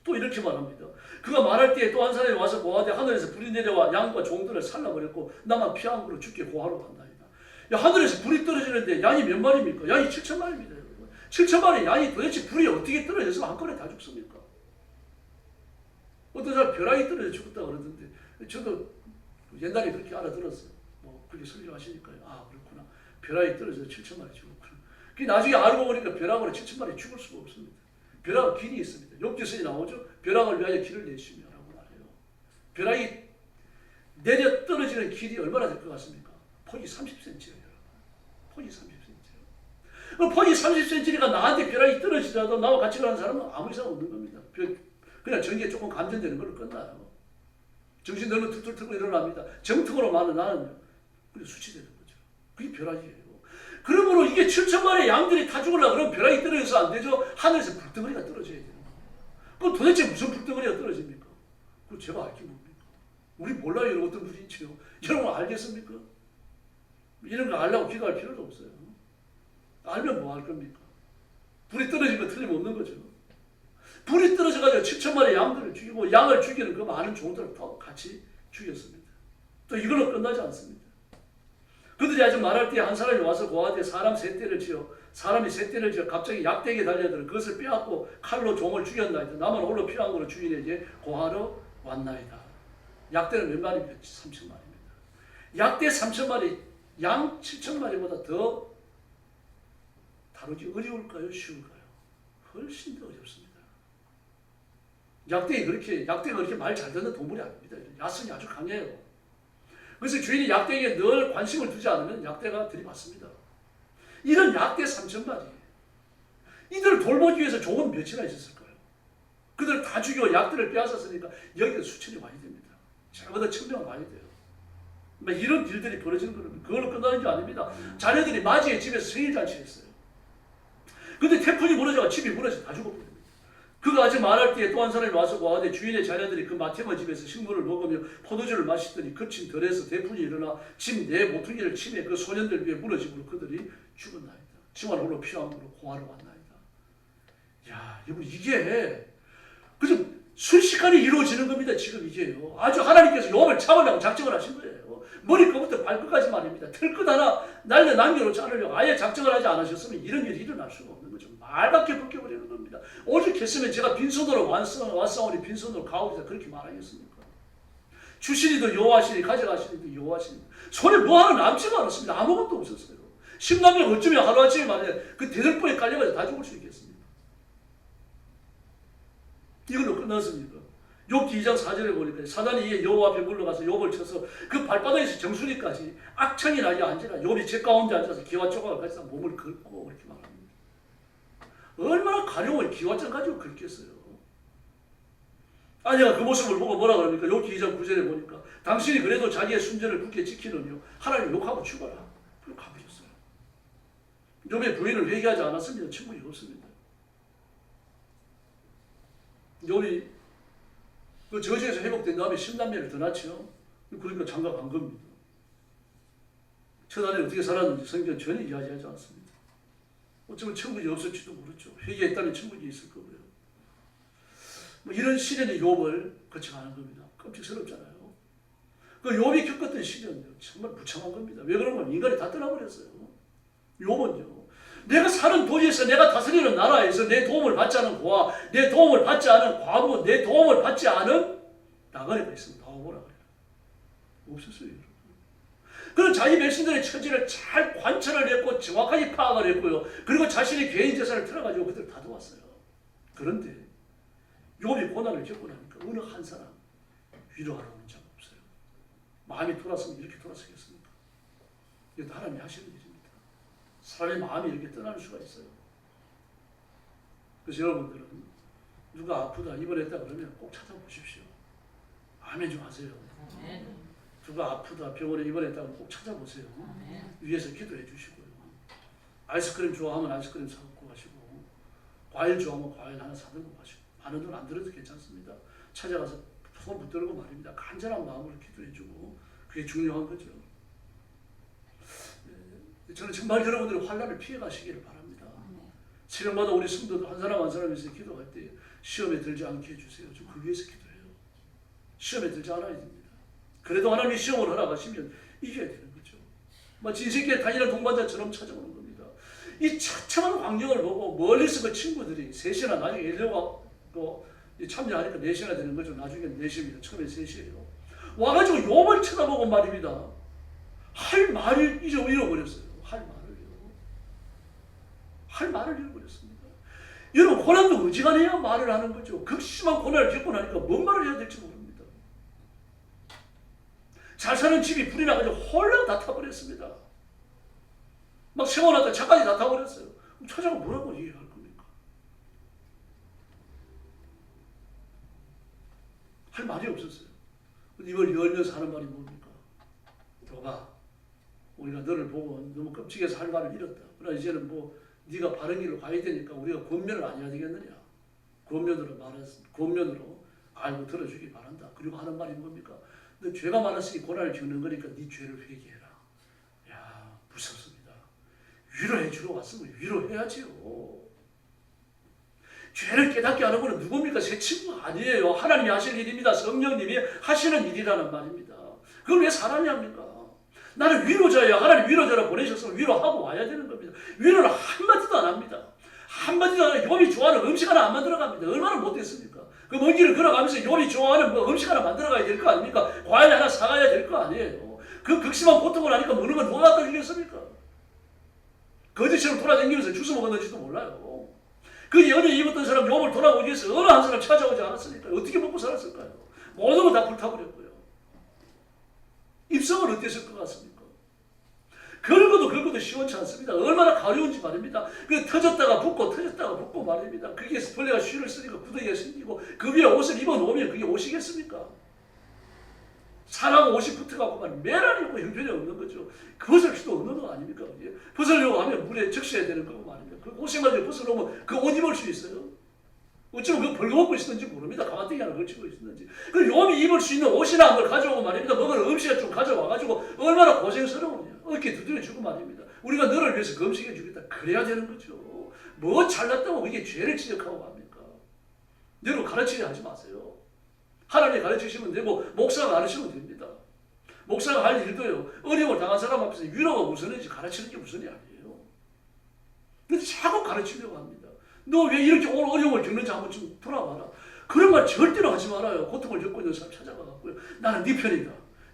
또 이렇게 말합니다. 그가 말할 때에 또 한 사람이 와서 고하되 하늘에서 불이 내려와 양과 종들을 살라버렸고 나만 피한구로 죽게 고하러 간다이다. 야, 하늘에서 불이 떨어지는데 양이 몇 마리입니까? 양이 7000마리입니다. 7000마리 양이 도대체 불이 어떻게 떨어져서 한꺼번에 다 죽습니까? 어떤 사람 벼락이 떨어져 죽었다 그러던데 저도 옛날에 그렇게 알아들었어요. 뭐 그렇게 설교하시니까요. 아, 그렇구나. 벼락이 떨어져서 7000마리 죽었구나. 그 나중에 알고 보니까 벼락으로 7000마리 죽을 수가 없습니다. 벼락은 길이 있습니다. 욥기서에 나오죠. 벼락을 위하여 길을 내시며라고 말해요. 벼락이 내려 떨어지는 길이 얼마나 될 것 같습니까? 폭이 30cm예요. 폭이 30cm예요. 그럼 폭이 30cm니까 나한테 벼락이 떨어지더라도 나와 같이 가는 사람은 아무 이상 없는 겁니다. 그냥 전기에 조금 감전되는 걸로 끝나요. 정신 너무 툭툭 틀고 일어납니다. 정특으로 말은 나는요. 그게 수치되는 거죠. 그게 벼락이에요. 그러므로 이게 7000마리의 양들이 다 죽으려고 그러면 벼락이 떨어져서 안 되죠. 하늘에서 불덩어리가 떨어져야 되는 거예요. 그럼 도대체 무슨 불덩어리가 떨어집니까? 그거 제가 알게 뭡니까? 우리 몰라요. 이런 어떤 분이 있지요. 여러분 알겠습니까? 이런 거 알려고 기도할 필요도 없어요. 알면 뭐 할 겁니까? 불이 떨어지면 틀림없는 거죠. 불이 떨어져가지고 7000마리의 양들을 죽이고 양을 죽이는 그 많은 종들을 더 같이 죽였습니다. 또 이걸로 끝나지 않습니다. 그들이 아직 말할 때 한 사람이 와서 고하되 사람이 셋대를 지어 갑자기 약대기에 달려들어 그것을 빼앗고 칼로 종을 죽였나이다. 나만 홀로 피한 거로 주인에 이제 고하러 왔나이다. 약대는 몇 마리입니까? 3000마리입니다. 약대 3000마리, 양 7000마리보다 더 다루기 어려울까요? 쉬울까요? 훨씬 더 어렵습니다. 약대가 그렇게 말 잘 듣는 동물이 아닙니다. 야성이 아주 강해요. 그래서 주인이 약대에게 늘 관심을 두지 않으면 약대가 들이받습니다. 이런 약대 3000마리. 이들을 돌보기 위해서 종은 몇이나 있었을까요? 그들을 다 죽이고 약대를 빼앗았으니까 여기에 수천이 와야 됩니다. 적어도 1000명 와야 돼요. 이런 일들이 벌어지는 겁니다. 그걸로 끝나는 게 아닙니다. 자녀들이 맞이의 집에서 생일잔치 했어요. 근데 태풍이 무너져서 집이 무너져 다 죽어버립니다. 그가 아직 말할 때에 또 한 사람이 와서 고하되 주인의 자녀들이 그 마태마 집에서 식물을 먹으며 포도주를 마시더니 거친 들에서 대풍이 일어나 집 내 모퉁이를 치매 그 소년들 위에 무너짐으로 그들이 죽었나이다. 지만 홀로 피함으로 공하러 왔나이다. 야, 여러분 이게 그저 순식간에 이루어지는 겁니다. 지금 이게요. 아주 하나님께서 욥을 잡으려고 작정을 하신 거예요. 머리끝부터 발끝까지 말입니다. 털끝 하나 날려 남겨놓지 않으려고 아예 작정을 하지 않으셨으면 이런 일이 일어날 수가 없는 거죠. 말밖에 벗겨버리는 겁니다. 오직 했으면 제가 빈손으로 왔사오니 빈손으로 가오리다 그렇게 말하겠습니까? 주시니도 여호와시니 가져가시니도 여호와시니 손에 뭐 하나 남지가 않았습니다. 아무것도 없었어요. 10남녀 어쩌면 하루아침에 말이야 그 대들보에 깔려가지고 다 죽을 수 있겠습니까? 이걸로 끝났습니까? 욥기 2장 4절에 보니까 사단이 이에 여호와 앞에 물러가서 욥을 쳐서 그 발바닥에서 정수리까지 악창이 나게 앉으라. 욥이 제 가운데 앉아서 기와 조각을 가지고 몸을 긁고 그렇게 말합니다. 얼마나 가려운 기와장 가지고 긁겠어요. 아내가 그 모습을 보고 뭐라 그럽니까? 욥기 2장 9절에 보니까 당신이 그래도 자기의 순전을 굳게 지키느뇨 하나님 욕하고 죽어라. 그리고 가버렸어요. 욥의 부인을 회개하지 않았으면 천국이 없습니다. 욥이 그 저주에서 회복된 다음에 10남매를 더 낳죠. 그러니까 장가 간 겁니다. 첫 아내는 어떻게 살았는지 성경 전혀 이야기하지 않습니다. 어쩌면 천국이 없을지도 모르죠. 회개했다면 천국이 있을 거고요. 뭐 이런 시련이 욥을 거쳐가는 겁니다. 끔찍스럽잖아요. 그 욥이 겪었던 시련은 정말 무참한 겁니다. 왜 그러면 인간이 다 떠나버렸어요. 욥은요. 내가 사는 도시에서 내가 다스리는 나라에서 내 도움을 받지 않은 고아, 내 도움을 받지 않은 과부, 내 도움을 받지 않은 나그네가 있으면 나와보라 그래요. 없었어요, 여러분. 그런 자기 백성들의 처지를 잘 관찰을 했고 정확하게 파악을 했고요. 그리고 자신의 개인 재산을 틀어가지고 그들을 다 도왔어요. 그런데 욥이 고난을 겪고 나니까 어느 한 사람 위로하라는 자가 없어요. 마음이 돌았으면 이렇게 돌아서겠습니까? 이것도 하나님이 하시는 일입니다. 사람의 마음이 이렇게 떠날 수가 있어요. 그래서 여러분들은 누가 아프다 입원했다 그러면 꼭 찾아보십시오. 아멘 좀 하세요. 누가 아프다 병원에 입원했다 그러면 꼭 찾아보세요. 위에서 기도해 주시고요. 아이스크림 좋아하면 아이스크림 사갖고 가시고, 과일 좋아하면 과일 하나 사들고 가시고, 많은 돈 안 들어도 괜찮습니다. 찾아가서 손 붙들고 말입니다. 간절한 마음으로 기도해주고, 그게 중요한 거죠. 저는 정말 여러분들이 환난을 피해 가시기를 바랍니다. 새벽마다 우리 성도들 한 사람 한 사람에서 기도할 때 시험에 들지 않게 해주세요. 저 그 위해서 기도해요. 시험에 들지 않아야 됩니다. 그래도 하나님이 시험을 허락하시면 이겨야 되는 거죠. 마치 인생길에 다니는 동반자처럼 찾아오는 겁니다. 이 처참한 광경을 보고 멀리서 그 친구들이 3시나 나중에 엘리야가 참여하니까 4시나 되는 거죠. 나중에 4시입니다. 처음에 3시예요. 와가지고 욥을 쳐다보고 말입니다. 할 말을 잃어버렸어요. 할 말을 잃어버렸습니다. 여러분 고난도 어지간해야 말을 하는 거죠. 극심한 고난을 겪고 나니까 뭔 말을 해야 될지 모릅니다. 잘 사는 집이 불이 나가지고 홀랑 다 타버렸습니다. 막 세워놨다 차까지 다 타버렸어요. 찾아가 뭐라고 얘기할 겁니까? 할 말이 없었어요. 이걸 열면서 하는 말이 뭡니까? 욥아, 우리가 너를 보고 너무 끔찍해서 할 말을 잃었다. 그러나 이제는 뭐 네가 바른 길로 가야 되니까 우리가 권면을 안 해야 되겠느냐? 권면으로 알고 들어주기 바란다. 그리고 하는 말이 뭡니까? 너 죄가 많았으니 고난을 겪는 거니까 네 죄를 회개해라. 야, 무섭습니다. 위로해 주러 왔으면 위로해야지요. 죄를 깨닫게 하는 것은 누굽니까? 새 친구가 아니에요. 하나님이 하실 일입니다. 성령님이 하시는 일이라는 말입니다. 그걸 왜 사람이 합니까? 나는 위로자예요. 하나님 위로자라 보내셨으면 위로하고 와야 되는 겁니다. 위로를 한마디도 안 합니다. 한마디도 안 하고 욥이 좋아하는 음식 하나 안 만들어갑니다. 얼마나 못됐습니까? 그 먼 길을 걸어가면서 욥이 좋아하는 뭐 음식 하나 만들어가야 될 거 아닙니까? 과일 하나 사가야 될 거 아니에요. 그 극심한 고통을 하니까 먹는 건 누가 갖다 주겠습니까? 거지처럼 돌아다니면서 주워 먹었는지도 몰라요. 그 연애 입었던 사람 욥을 돌아오기 위해서 어느 한 사람 찾아오지 않았으니까 어떻게 먹고 살았을까요? 모든 건 다 불타버렸고요. 입성은 어땠을 것 같습니까? 긁어도 시원치 않습니다. 얼마나 가려운지 말입니다. 그 터졌다가 붓고 말입니다. 거기에서 벌레가 쉬를 쓰니까 구더기가 생기고 그 위에 옷을 입어놓으면 그게 옷이겠습니까? 살하고 옷이 붙어갖고 말 매랄이 있고 형편이 없는 거죠. 벗을 수도 없는 거 아닙니까? 벗으려고 하면 물에 적셔야 되는 거고 말입니다. 그 옷을 가지고 벗어놓으면 그 옷 입을 수 있어요? 어쩌면 그거 벌거벗고 있었는지 모릅니다. 가마떼기 하나 걸치고 있었는지. 그 욥이 입을 수 있는 옷이나 한 걸 가져오고 말입니다. 먹을 음식을 좀 가져와가지고 얼마나 고생스러우냐. 어깨 두드려주고 말입니다. 우리가 너를 위해서 금식해 주겠다. 그래야 되는 거죠. 뭐 잘났다고 이게 죄를 지적하고 합니까? 여러분 가르치려 하지 마세요. 하나님이 가르치시면 되고 목사가 가르치면 됩니다. 목사가 할 일도요. 어려움을 당한 사람 앞에서 위로가 우선이지 가르치는 게 우선이 아니에요. 근데 자꾸 가르치려고 합니다. 너 왜 이렇게 어려움을 겪는지 한번 좀 돌아봐라. 그런 말 절대로 하지 말아요. 고통을 겪고 있는 사람 찾아가갖고요. 나는 네 편이다.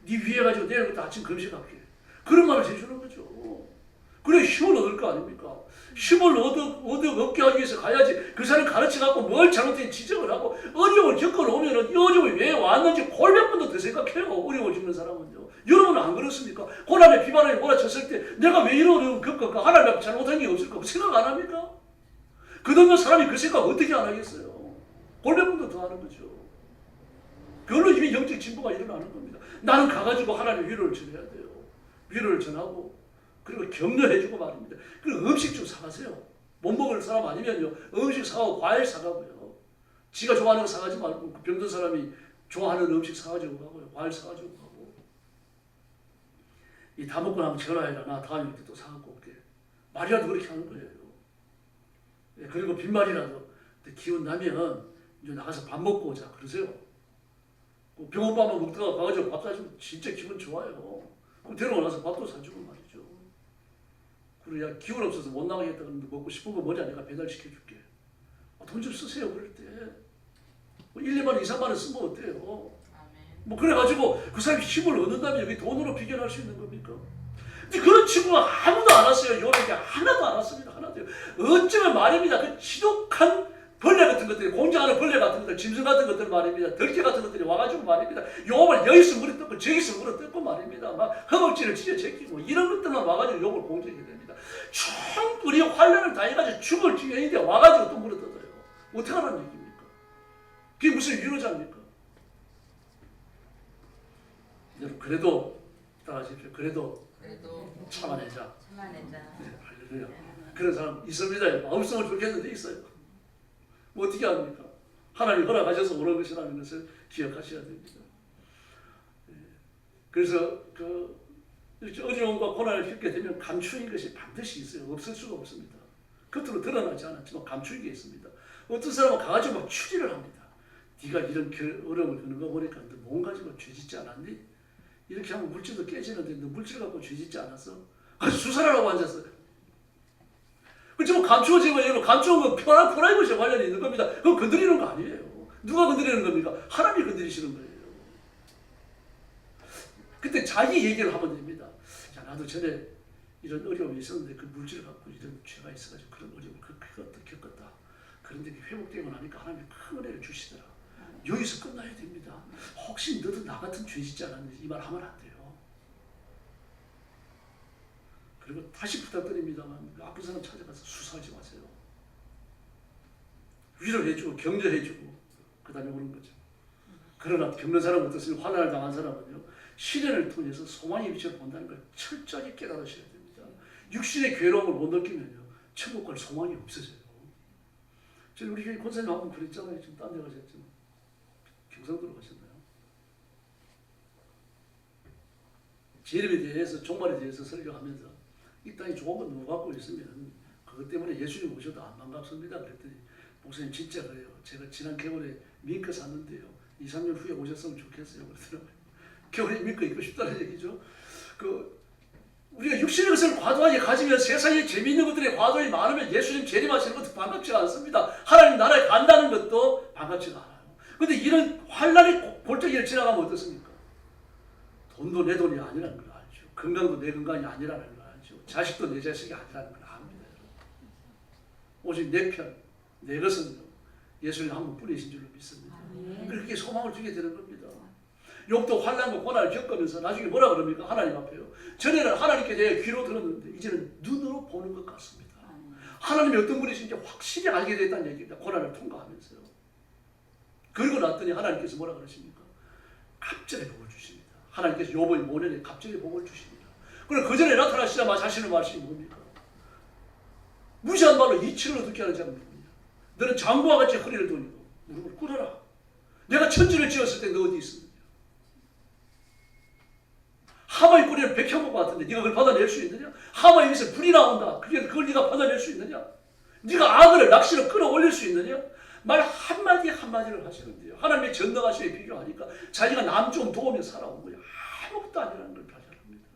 네 위에 가지고 내일부터 아침 금식할게. 그런 말을 해주는 거죠. 그래 힘을 얻을 거 아닙니까? 힘을 얻게 하기 위해서 가야지. 그 사람 가르쳐갖고 뭘 잘못했는지 지적을 하고 어려움을 겪어오면 이 어려움이 왜 왔는지 골몇 번도 더 생각해요. 어려움을 겪는 사람은요. 여러분은 안 그렇습니까? 고난의 비바람이 몰아쳤을 때 내가 왜 이런 어려움을 겪을까? 하나님 앞에 잘못한 게 없을까? 생각 안 합니까? 그동안 사람이 그 생각 어떻게 안 하겠어요? 골몇 번도 더 하는 거죠. 그걸로 이미 영적 진보가 일어나는 겁니다. 나는 가가지고 하나님 위로를 전해야 돼요. 위로를 전하고 그리고 격려해주고 말입니다. 그리고 음식 좀 사가세요. 못 먹을 사람 아니면요. 음식 사가고 과일 사가고요. 지가 좋아하는 거 사가지 말고 그 병든 사람이 좋아하는 음식 사가지고 가고요. 과일 사가지고 가고. 이 다 먹고 나면 전화해라. 나 다음에 또 사갖고 올게. 말이라도 그렇게 하는 거예요. 예, 그리고 빈말이라도 기운 나면 이제 나가서 밥 먹고 오자. 그러세요. 병원밥만 먹다가 가가지고 밥 사주면 진짜 기분 좋아요. 그럼 데려와서 밥도 사주고 말이죠. 그리고 야 기운 없어서 못 나가겠다 그러는데 먹고 싶은 거 뭐냐 내가 배달시켜줄게. 돈 좀 쓰세요. 그럴 때. 뭐 1, 2만 원, 2, 3만 원 쓰면 어때요? 뭐 그래가지고 그 사람이 힘을 얻는다면 여기 돈으로 비견할 수 있는 겁니까? 근데 그런 친구가 아무도 안 왔어요. 요런 게 하나도 안 왔습니다. 하나도요. 어쩌면 말입니다. 그 지독한 벌레 같은 것들이, 공장하는 벌레 같은 것들, 짐승 같은 것들 말입니다. 덜개 같은 것들이 와가지고 말입니다. 욕을 여기서 물어 뜯고 저기서 물어 뜯고 말입니다. 막 허벅지를 찢어 제끼고 이런 것들만 와가지고 욕을 공격하게 됩니다. 충분히 환란을 당해가지고 죽을 지경인데 와가지고 또 물어 뜯어요. 어떻게 하라는 얘기입니까? 그게 무슨 위로자입니까? 여러분 그래도 따라하십시오. 그래도 참아내자. 네, 할렐루야. 그런 사람 있습니다. 마음속으로 좋겠는데 있어요. 뭐 어떻게 합니까? 하나님 허락하셔서 오는 것이라는 것을 기억하셔야 됩니다. 그래서 이렇게 어려움과 고난을 겪게 되면 감추인 것이 반드시 있어요. 없을 수가 없습니다. 겉으로 드러나지 않았지만 감추인 게 있습니다. 어떤 사람은 가가지고 막 추리를 합니다. 네가 이런 어려움을 겪는 거 보니까 너 몸 가지고 죄짓지 않았니? 이렇게 하면 물질도 깨지는데 너 물질 갖고 죄짓지 않았어? 수사하라고 앉았어요. 그렇지만 감추어지고 여러분 감추은 건 프라이버시와 관련이 있는 겁니다. 그거 건드리는 거 아니에요. 누가 건드리는 겁니까? 하나님이 건드리시는 거예요. 그때 자기 얘기를 하면 됩니다. 자, 나도 전에 이런 어려움이 있었는데 그 물질을 갖고 이런 죄가 있어가지고 그런 어려움을 겪었다. 그런데 회복되고 나니까 하나님이 큰 은혜를 주시더라. 여기서 끝나야 됩니다. 혹시 너도 나 같은 죄 짓지 않았는지 이 말 하면 안 돼요. 그리고 다시 부탁드립니다만 아픈 사람 찾아가서 수사하지 마세요. 위로해주고 격려해주고 그 다음에 오는 거죠. 그러나 겪는 사람은 어떻습니까? 환난을 당한 사람은요. 시련을 통해서 소망의 빛을 본다는 걸 철저히 깨달으셔야 됩니다. 육신의 괴로움을 못 느끼면요. 천국 갈 소망이 없어져요. 저희 우리 교회 권사님 한 분 그랬잖아요. 지금 딴 데 가셨죠. 경상도로 가셨나요? 재림에 대해서 종말에 대해서 설교하면서 이 땅이 좋은 건 누가 갖고 있으면 그것 때문에 예수님 오셔도 안 반갑습니다. 그랬더니 목사님 진짜 그래요. 제가 지난 겨울에 밍크 샀는데요. 2, 3년 후에 오셨으면 좋겠어요. 그러더라고요. 겨울에 밍크 입고 싶다는 얘기죠. 우리가 육신의 것을 과도하게 가지면 세상에 재미있는 것들이 과도히 많으면 예수님 재림하시는 것도 반갑지가 않습니다. 하나님 나라에 간다는 것도 반갑지가 않아요. 그런데 이런 환란의 골짜기를 지나가면 어떻습니까? 돈도 내 돈이 아니라는 걸 알죠. 건강도 내 건강이 아니라는 걸 알죠. 자식도 내 자식이 아니라는 걸 압니다. 오직 내 편, 내 것은 예수님 한 분 뿐이신 줄로 믿습니다. 그렇게 소망을 주게 되는 겁니다. 욥도 환난과 고난을 겪으면서 나중에 뭐라 그럽니까? 하나님 앞에요. 전에는 하나님께 대해 귀로 들었는데 이제는 눈으로 보는 것 같습니다. 하나님이 어떤 분이신지 확실히 알게 됐다는 얘기입니다. 고난을 통과하면서요. 그러고 났더니 하나님께서 뭐라 그러십니까? 갑절의 복을 주십니다. 하나님께서 욥의 모년에 갑절의 복을 주십니다. 그럼 그 전에 나타나시자마자 하시는 말씀이 뭡니까? 무시한 말로 이치를 어떻게 하는 자가 누구냐? 너는 장구와 같이 허리를 돌리고 무릎을 꿇어라. 내가 천지를 지었을 때 너 어디 있었느냐? 하마의 뿌리는 백향목 같은데 네가 그걸 받아낼 수 있느냐? 하마의 입에서 불이 나온다. 그걸 네가 받아낼 수 있느냐? 네가 악을 낚시로 끌어올릴 수 있느냐? 말 한마디 한마디를 하시는데요. 하나님의 전능하심에 비교하니까 자기가 남 좀 도우며 살아온 거예요. 아무것도 아니라는 걸 발견합니다.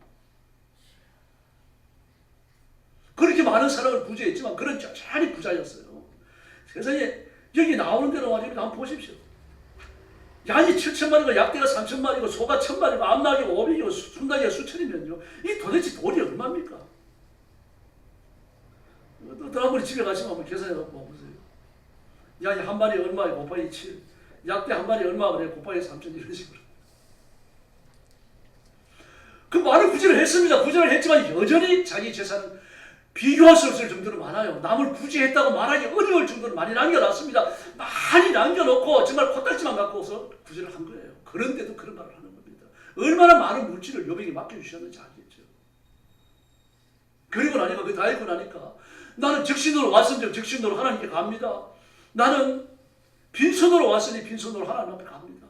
그렇게 많은 사람을 구제했지만 그런 여전히 부자였어요. 세상에 여기 나오는 대로 말이면 한번 보십시오. 양이 7,000마리고 약대가 3,000마리고 소가 1,000마리고 암나귀가 500이고 순나귀가 수천이면요. 이 도대체 돈이 얼마입니까? 어떤 한 분이 집에 가시면 한번 계산해갖고 와보세요. 양이 한 마리 얼마에 곱하기 7, 약대 한 마리 얼마 그래 곱하기 3천 이런 식으로. 그 많은 구제를 했습니다. 구제를 했지만 여전히 자기 재산은 비교할 수 없을 정도로 많아요. 남을 구제했다고 말하기 어려울 정도로 많이 남겨놨습니다. 많이 남겨놓고 정말 코딱지만 갖고서 구제를 한 거예요. 그런데도 그런 말을 하는 겁니다. 얼마나 많은 물질을 요백에 맡겨주셨는지 알겠죠. 그리고 나니까 그 다 읽고 나니까 나는 적신으로 왔으니 적신으로 하나님께 갑니다. 나는 빈손으로 왔으니 빈손으로 하나님 앞에 갑니다.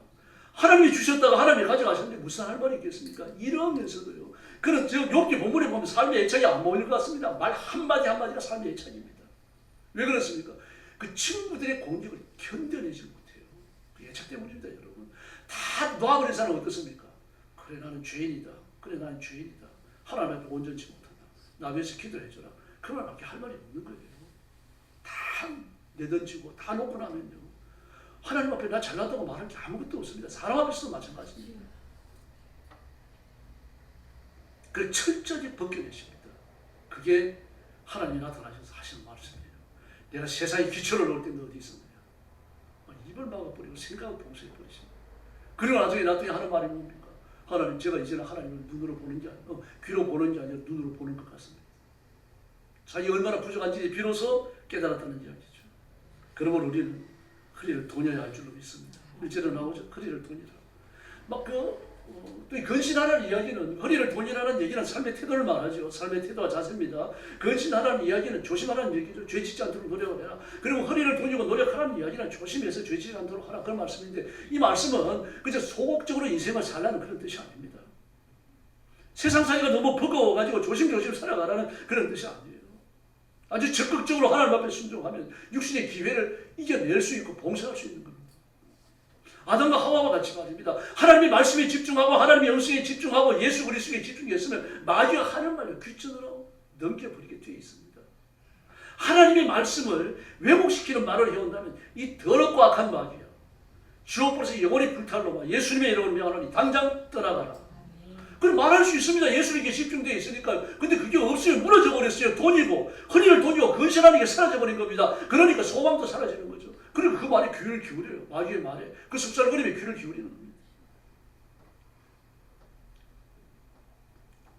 하나님이 주셨다가 하나님이 가져가셨는데 무슨 할 말이 있겠습니까? 이러면서도요. 그런 욥기 본문에 보면 삶의 애착이 안 보이는 것 같습니다. 말 한마디 한마디가 삶의 애착입니다. 왜 그렇습니까? 그 친구들의 공격을 견뎌내지 못해요. 그 애착 때문입니다, 여러분. 다 놓아버린 사람은 어떻습니까? 그래 나는 죄인이다. 그래 나는 죄인이다. 하나님 앞에 온전치 못한다. 나 위해서 기도해줘라. 그런 말밖에 할 말이 없는 거예요. 다 내던지고 다 놓고 나면요. 하나님 앞에 나 잘났다고 말할 게 아무것도 없습니다. 사람 앞에서도 마찬가지입니다. 그걸 철저히 벗겨내십니다. 그게 하나님이 나타나셔서 하시는 말씀이에요. 내가 세상에 기초를 놓을 때 너 어디 있었느냐. 입을 막아버리고 생각을 봉쇄해버리십니다. 그리고 나중에 하는 말이 뭡니까? 하나님 제가 이제는 하나님을 눈으로 보는 게 아니라 귀로 보는 게 아니라 눈으로 보는 것 같습니다. 자기 얼마나 부족한지 비로소 깨달았다는 이야기죠. 그러면 우리는 허리를 도녀야 할 줄로 믿습니다. 일제로 나오죠. 허리를 도니라. 또 건신하라는 이야기는 허리를 도니라는 얘기는 삶의 태도를 말하죠. 삶의 태도와 자세입니다. 건신하라는 이야기는 조심하라는 얘기죠. 죄 짓지 않도록 노력을 해라. 그리고 허리를 도니고 노력하라는 이야기는 조심해서 죄 짓지 않도록 하라. 그런 말씀인데 이 말씀은 그저 소극적으로 인생을 살라는 그런 뜻이 아닙니다. 세상 살기가 너무 버거워가지고 조심조심 살아가라는 그런 뜻이 아니에요. 아주 적극적으로 하나님 앞에 순종하면 육신의 기회를 이겨낼 수 있고 봉쇄할 수 있는 겁니다. 아담과 하와와 같이 말입니다. 하나님의 말씀에 집중하고 하나님의 영성에 집중하고 예수 그리스도에 집중했으면 마귀가 하는 말을 귀천으로 넘겨버리게 되어 있습니다. 하나님의 말씀을 왜곡시키는 말을 해온다면 이 더럽고 악한 마귀야. 주옥불에서 영원히 불탈로마 예수님의 이름을 명하노니 당장 떠나가라. 그걸 말할 수 있습니다. 예수님께 집중되어 있으니까. 근데 그게 없으면 무너져 버렸어요. 돈이고 허리를 돈이고 건실하는 게 사라져 버린 겁니다. 그러니까 소망도 사라지는 거죠. 그리고 그 말에 귀를 기울여요. 마귀의 말에. 그 습살거림에 귀를 기울이는 겁니다.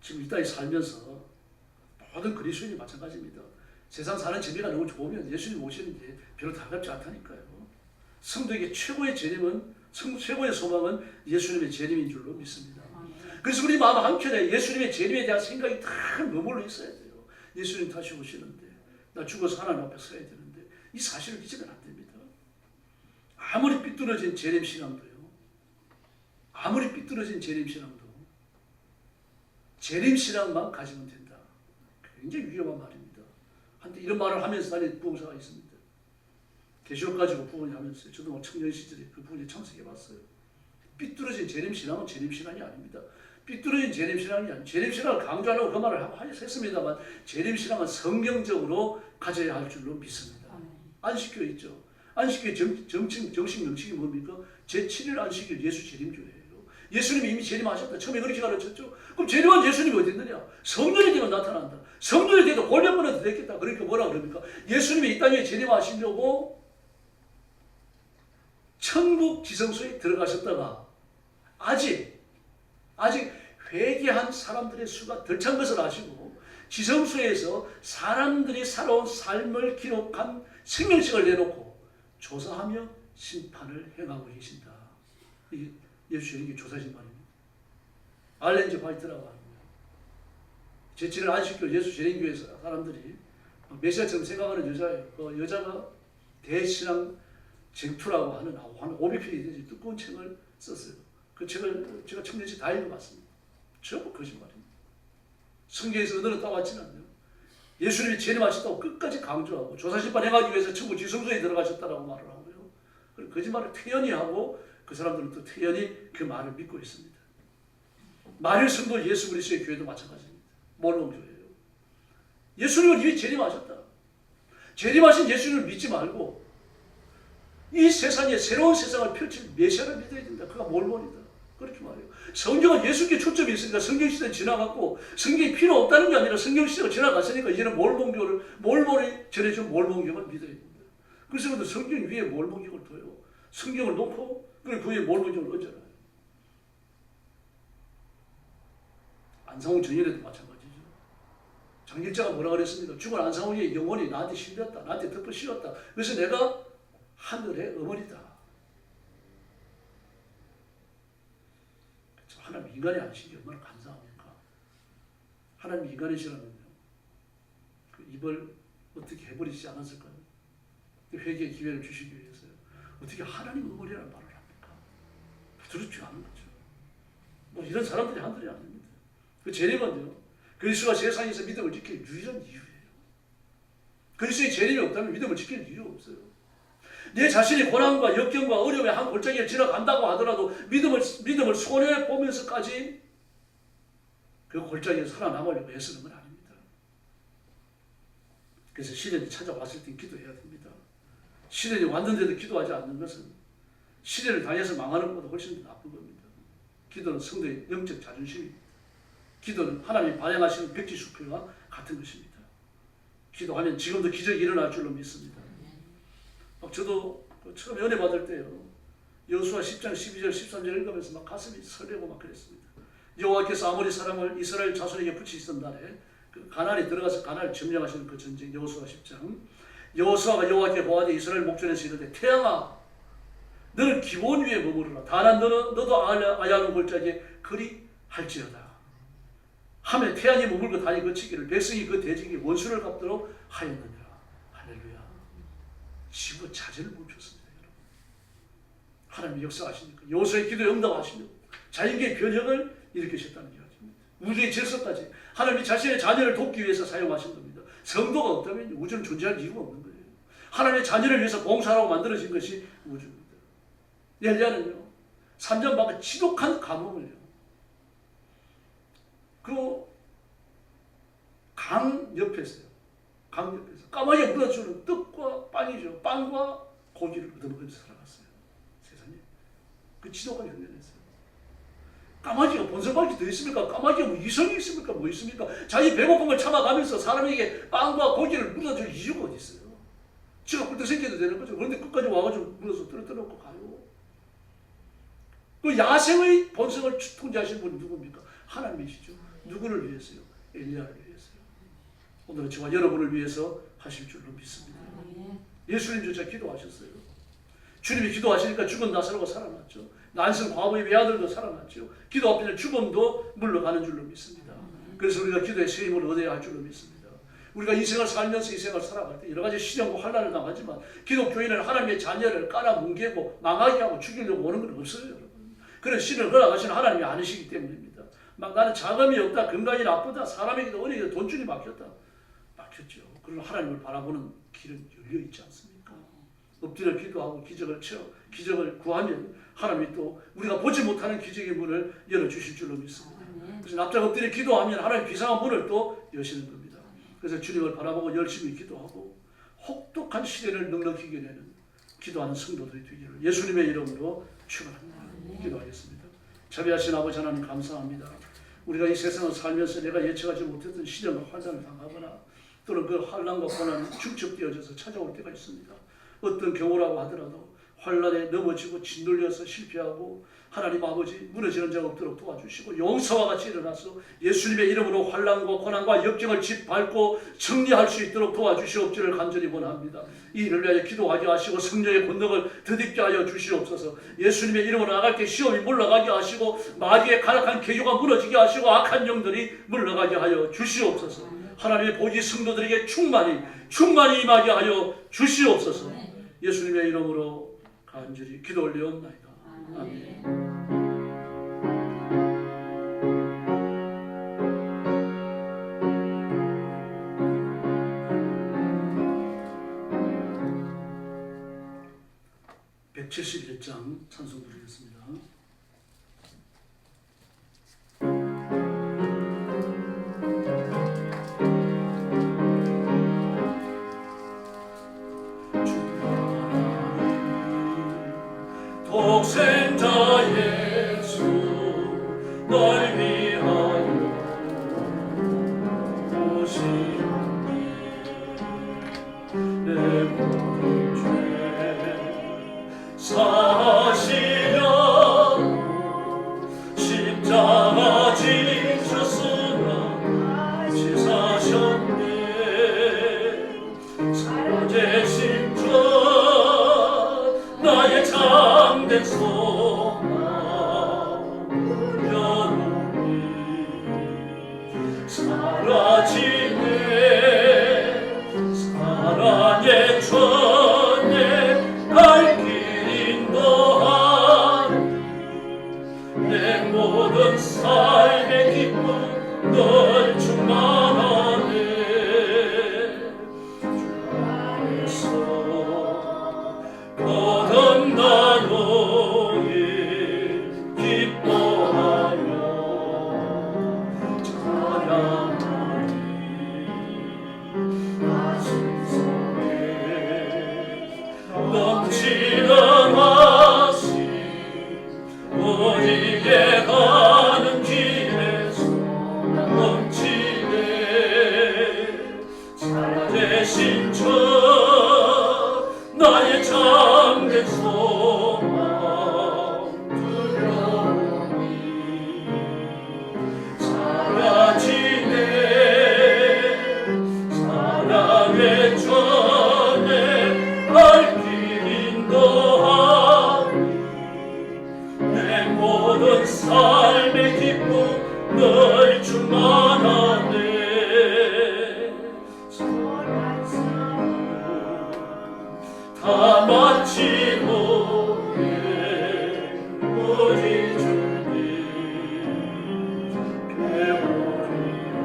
지금 이 땅에 살면서 모든 그리스도인이 마찬가지입니다. 세상 사는 재미가 너무 좋으면 예수님 오시는 게 별로 달갑지 않다니까요. 성도에게 최고의 재림은 최고의 소망은 예수님의 재림인 줄로 믿습니다. 그래서 우리 마음 한켠에 예수님의 재림에 대한 생각이 다 머물러 있어야 돼요. 예수님 다시 오시는데 나 죽어서 하나님 앞에 서야 되는데 이 사실을 잊으면 안 됩니다. 아무리 삐뚤어진 재림 신앙도요. 아무리 삐뚤어진 재림 신앙도 재림 신앙만 가지면 된다. 굉장히 위험한 말입니다. 한때 이런 말을 하면서 다니는 부흥사가 있습니다. 계시록 가지고 부흥하면서 저도 청년 시절에 그 부흥에 참석해봤어요. 삐뚤어진 재림 신앙은 재림 신앙이 아닙니다. 삐뚤어진 재림 신앙이 아니에요. 재림 신앙을 강조하려고 그 말을 했습니다만 재림 신앙은 성경적으로 가져야 할 줄로 믿습니다. 안식교 있죠. 안식교의 정식 명칭이 뭡니까? 제7일 안식일 예수 재림교회예요. 예수님이 이미 재림하셨다. 처음에 그렇게 가르쳤죠. 그럼 재림한 예수님이 어디 있느냐? 성령이 되면 나타난다. 성령이 돼도 골병번에도 됐겠다. 그러니까 뭐라 그럽니까? 예수님이 이 땅에 재림하시려고 천국 지성소에 들어가셨다가 아직 회개한 사람들의 수가 덜 찬 것을 아시고 지성소에서 사람들이 살아온 삶을 기록한 생명책을 내놓고 조사하며 심판을 행하고 계신다. 이게 예수 재림교회 조사진 말입니다. 알렌지 화이트라고 하는 거예요. 제7일 안식교 예수 재림교회에서 사람들이 메시아처럼 생각하는 여자예요. 그 여자가 대신앙 쟁투라고 하는 500편이 되지 두꺼운 책을 썼어요. 그 책을 제가 청년시 다 읽어봤습니다. 전부 거짓말입니다. 성경에서 언어는 따왔지는 않아요. 예수님이 재림하셨다고 끝까지 강조하고 조사심판 행하기 위해서 천국 지성소에 들어가셨다라고 말을 하고요. 그리고 거짓말을 태연히 하고 그 사람들은 또 태연히 그 말을 믿고 있습니다. 만일 성도 예수 그리스도의 교회도 마찬가지입니다. 몰몬 교회예요. 예수님은 이미 재림하셨다. 재림하신 예수님을 믿지 말고 이 세상에 새로운 세상을 펼칠 메시아를 믿어야 된다. 그가 몰몬이다. 그렇게 말해요. 성경은 예수께 초점이 있으니까 성경 시대 지나갔고 성경이 필요 없다는 게 아니라 성경 시대가 지나갔으니까 이제는 몰몬이 전해진 몰몬경을 믿어야 됩니다. 그래서 성경 위에 몰몬경을 둬요. 성경을 놓고 그리고 그 위에 몰몬경을 얹어놔요. 안상홍 정연에도 마찬가지죠. 장길자가 뭐라 그랬습니까? 죽은 안상홍의 영혼이 나한테 실렸다. 나한테 덮어 씌웠다. 그래서 내가 하늘의 어머니다. 하나님 인간이 아니신 게 얼마나 감사합니까? 하나님 인간이시라면요. 그 입을 어떻게 해버리지 않았을까요? 회개의 기회를 주시기 위해서요. 어떻게 하나님 어머니라는 말을 합니까? 부드럽지 않은 거죠. 뭐 이런 사람들이 한둘이 아닙니다. 그 재림은요. 그리스도가 세상에서 믿음을 지킬 유일한 이유예요. 그리스도의 재림이 없다면 믿음을 지킬 이유가 없어요. 내 자신이 고난과 역경과 어려움의 한 골짜기를 지나간다고 하더라도 믿음을 손해 보면서까지 그 골짜기에서 살아남으려고 애쓰는 건 아닙니다. 그래서 시련이 찾아왔을 때 기도해야 됩니다. 시련이 왔는데도 기도하지 않는 것은 시련을 당해서 망하는 것보다 훨씬 더 나쁜 겁니다. 기도는 성도의 영적 자존심입니다. 기도는 하나님이 발행하시는 백지수표와 같은 것입니다. 기도하면 지금도 기적이 일어날 줄로 믿습니다. 저도 처음 은혜 받을 때요. 여호수아 10장 12절 13절 읽으면서 막 가슴이 설레고 막 그랬습니다. 여호와께서 아모리 사람을 이스라엘 자손에게 붙이시던 날에 그 가나안에 들어가서 가나안을 점령하시는 그 전쟁 여호수아 10장. 여호수아가 여호와께 보아하되 이스라엘 목전에서 이르되 태양아 너는 기본 위에 머무르라. 다만 너도 아얄론 골짜기에 그리 할지어다. 하며 태양이 머물고 달이 그치기를 백성이 그 대적이 원수를 갚도록 하였느니라. 할렐루야. 지구 자전을 멈췄습니다. 여러분. 하나님이 역사하시니까 여호수아의 기도에 응답하시며 자연계의 변혁을 일으키셨다는 이야기입니다. 우주의 질서까지 하나님이 자신의 자녀를 돕기 위해서 사용하신 겁니다. 성도가 없다면 우주는 존재할 이유가 없는 거예요. 하나님의 자녀를 위해서 봉사하라고 만들어진 것이 우주입니다. 엘리야는요 3년 반간 지독한 가뭄을요 그 강 옆에서요. 강 옆에서 까마귀가 물어주는 떡과 빵이죠. 빵과 고기를 얻어먹으면서 살아갔어요. 세상에. 그 지독한 흉내냈어요. 까마귀가 본성밖에 더 있습니까? 까마귀가 뭐 이성이 있습니까? 뭐 있습니까? 자기 배고픈 걸 참아가면서 사람에게 빵과 고기를 물어줄 이유가 어디 있어요? 지가 꿀떡 생겨도 되는 거죠. 그런데 끝까지 와가지고 물어서 떨어뜨려놓고 가요. 그 야생의 본성을 통제하시는 분이 누굽니까? 하나님이시죠. 누구를 위해서요? 엘리야를 위해서요. 오늘은 저와 여러분을 위해서 하실 줄로 믿습니다. 예수님조차 기도하셨어요. 주님이 기도하시니까 죽은 나사로가 살아났죠. 난생 과부의 외아들도 살아났죠. 기도 앞에는 죽음도 물러가는 줄로 믿습니다. 그래서 우리가 기도의 세임을 얻어야 할 줄로 믿습니다. 우리가 인생을 살면서 이 생을 살아갈 때 여러 가지 시련과 환난을 당하지만 기독교인은 하나님의 자녀를 깔아뭉개고 망하게 하고 죽이려고 오는 건 없어요. 여러분. 그런 시련을 허락하시는 하나님이 아니시기 때문입니다. 막 나는 자금이 없다, 건강이 나쁘다, 사람에게도 어디에도 돈줄이 막혔다. 막혔죠. 그러나 하나님을 바라보는 길은 열려있지 않습니까? 엎드려 기도하고 기적을 구하면 하나님이 또 우리가 보지 못하는 기적의 문을 열어주실 줄로 믿습니다. 그래서 납작 엎드려 기도하면 하나님 비상한 문을 또 여시는 겁니다. 그래서 주님을 바라보고 열심히 기도하고 혹독한 시련을 넉넉히 이겨내는 기도하는 성도들이 되기를 예수님의 이름으로 축원합니다. 기도하겠습니다. 자비하신 아버지 하나님 감사합니다. 우리가 이 세상을 살면서 내가 예측하지 못했던 시련과 환난을 당하거나 또는 그 환난과 고난이 중첩되어져서 찾아올 때가 있습니다. 어떤 경우라고 하더라도 환난에 넘어지고 짓눌려서 실패하고 하나님 아버지 무너지는 자가 없도록 도와주시고 용서와 같이 일어나서 예수님의 이름으로 환난과 고난과 역경을 짓밟고 승리할 수 있도록 도와주시옵기를 간절히 원합니다. 이 일을 위하여 기도하게 하시고 성령의 권능을 덧입게 하여 주시옵소서. 예수님의 이름으로 나갈 때 시험이 물러가게 하시고 마귀의 가락한 계교가 무너지게 하시고 악한 영들이 물러가게 하여 주시옵소서. 하나님의 보지 성도들에게 충만히 임하게 하여 주시옵소서. 예수님의 이름으로 간절히 기도 올리옵나이다. 아멘. (171장) 찬송 드리겠습니다. 독생자 예수 사라지네 사랑의 전에 갈 길 인도하니 내 모든 삶의 기쁨 널 충만하네 주 안에서 거듭나노니 기뻐하여 찬양하니 가슴 속에 넘치는 하시 어디에 가는 길에서 넘치네 살아계신 저 나의 참된 소망 두려움이 사라지네 사랑의 전에 갈 길 인도하니 내 모든 삶의 기쁨 널 충만하네 사랑 다 마치노니 우리 주님 배우리라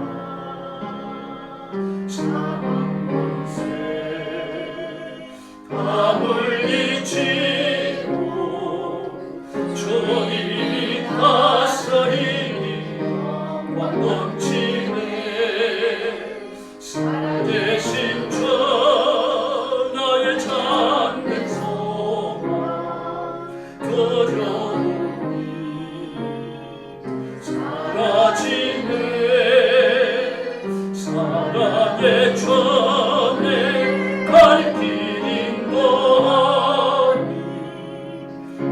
사랑 권세 다 물리치고 주님이 다스리니 왕 넘치네 살아계신 주 나의 참된 소망 두려움이 사라지네 사랑의 전에 갈 길 인도하니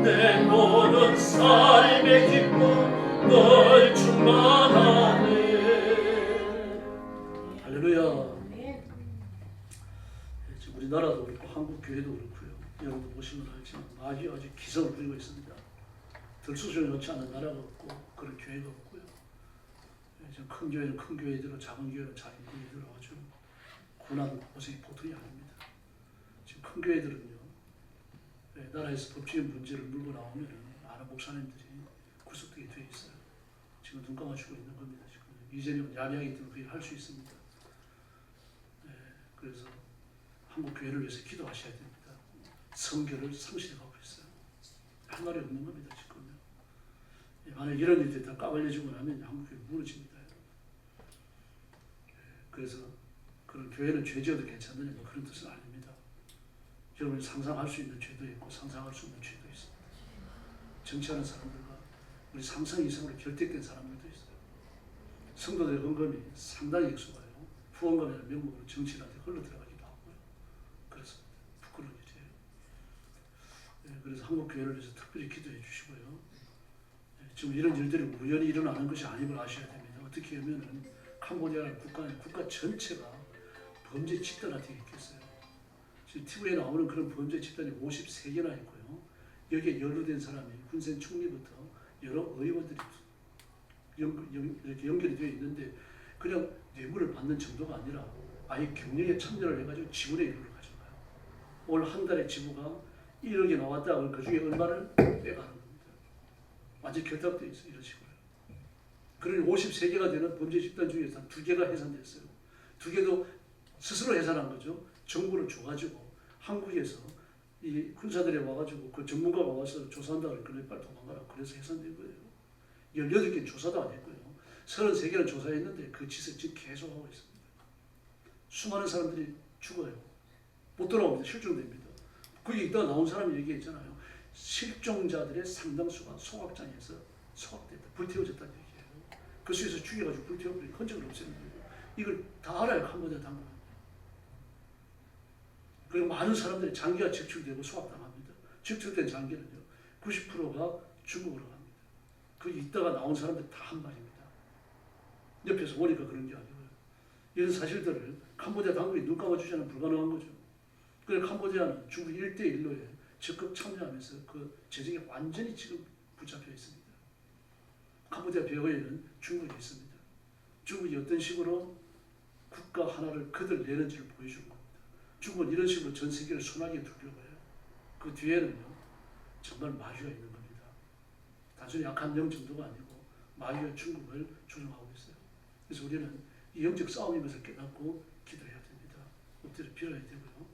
내 모든 삶의 기쁨 널 충만하네 할렐루야. 지금 우리나라도 그렇고 한국 교회도 그렇고요. 여러분도 보시면 알지만 아주 기성을 부리고 있습니다. 들수술을 놓지 않는 나라가 없고 그런 교회가 없고요. 지금 큰 교회는 큰 교회대로 작은 교회는 작은 교회대로 아주 고난 고생이 보통이 아닙니다. 지금 큰 교회들은요. 나라에서 법적인 문제를 물고 나오면 많은 목사님들이 구속되게 되어 있어요. 지금 눈 감아주고 있는 겁니다. 지금 이재명 야비하기 때문에 그게 할 수 있습니다. 그래서 한국 교회를 위해서 기도하셔야 됩니다. 성결을 성실히 갖고 있어요. 할 말이 없는 겁니다. 지금요. 만약 이런 일들이 다 까발려지고 나면 한국 교회 무너집니다. 그래서 그런 교회는 죄 지어도 괜찮느냐 그런 뜻은 아닙니다. 여러분이 상상할 수 있는 죄도 있고 상상할 수 없는 죄도 있습니다. 정치하는 사람들과 우리 상상 이상으로 결핍된 사람들도 있어요. 성도들의 헌금이 상당히 액수가요. 후원금이라는 명목으로 정치인한테 흘러들어가기도 하고요. 그래서 부끄러운 일이에요. 그래서 한국 교회를 위해서 특별히 기도해 주시고요. 지금 이런 일들이 우연히 일어나는 것이 아님을 아셔야 됩니다. 어떻게 하면은 캄보디아라는 국가 전체가 범죄 집단화 되어 있겠어요. 지금 TV에 나오는 그런 범죄 집단이 53개나 있고요. 여기에 연루된 사람이 군센 총리부터 여러 의원들이 이렇게 연결이 되어 있는데 그냥 뇌물을 받는 정도가 아니라 아예 경영에 참여를 해가지고 지분의 일부를 가져가요. 올 한 달에 지분가 1억이 나왔다. 그 중에 얼마를 빼가는 겁니다. 완전 결탁되어 있어요. 이런 식으로. 그러니 53개가 되는 범죄 집단 중에서 2개가 해산됐어요. 2개도 스스로 해산한 거죠. 정보를 줘가지고 한국에서 이 군사들이 와가지고 그 전문가가 와서 조사한다고 그러니까 빨리 도망가라. 그래서 해산된 거예요. 18개 조사도 안 했고요. 33개를 조사했는데 그 짓을 지금 계속하고 있습니다. 수많은 사람들이 죽어요. 못 돌아옵니다. 실종됩니다. 거기 있다가 나온 사람이 얘기했잖아요. 실종자들의 상당수가 소각장에서 소각됐다. 불태워졌다는 얘기예요. 그 수에서 죽여가지고 불태워버린 흔적을 없애는 거예요. 이걸 다 알아요. 캄보디아 당국은. 그리고 많은 사람들이 장기가 적출되고 소각당합니다. 적출된 장기는요. 90%가 중국으로 갑니다. 거기 있다가 나온 사람들 다 한 말입니다. 옆에서 보니까 그런 게 아니고요. 이런 사실들을 캄보디아 당국이 눈 감아주지 않으면 불가능한 거죠. 그래서 캄보디아는 중국 1대1로에 적극 참여하면서 그 재정에 완전히 지금 붙잡혀 있습니다. 캄보디아 배후에는 중국이 있습니다. 중국이 어떤 식으로 국가 하나를 그들 내는지를 보여준 겁니다. 중국은 이런 식으로 전 세계를 손아귀에 두려고 해요. 그 뒤에는요, 정말 마귀가 있는 겁니다. 단순히 약한 영 정도가 아니고 마귀가 중국을 조종하고 있어요. 그래서 우리는 이 영적 싸움임에서 깨닫고 기도해야 됩니다. 엎드려 빌어야 되고요.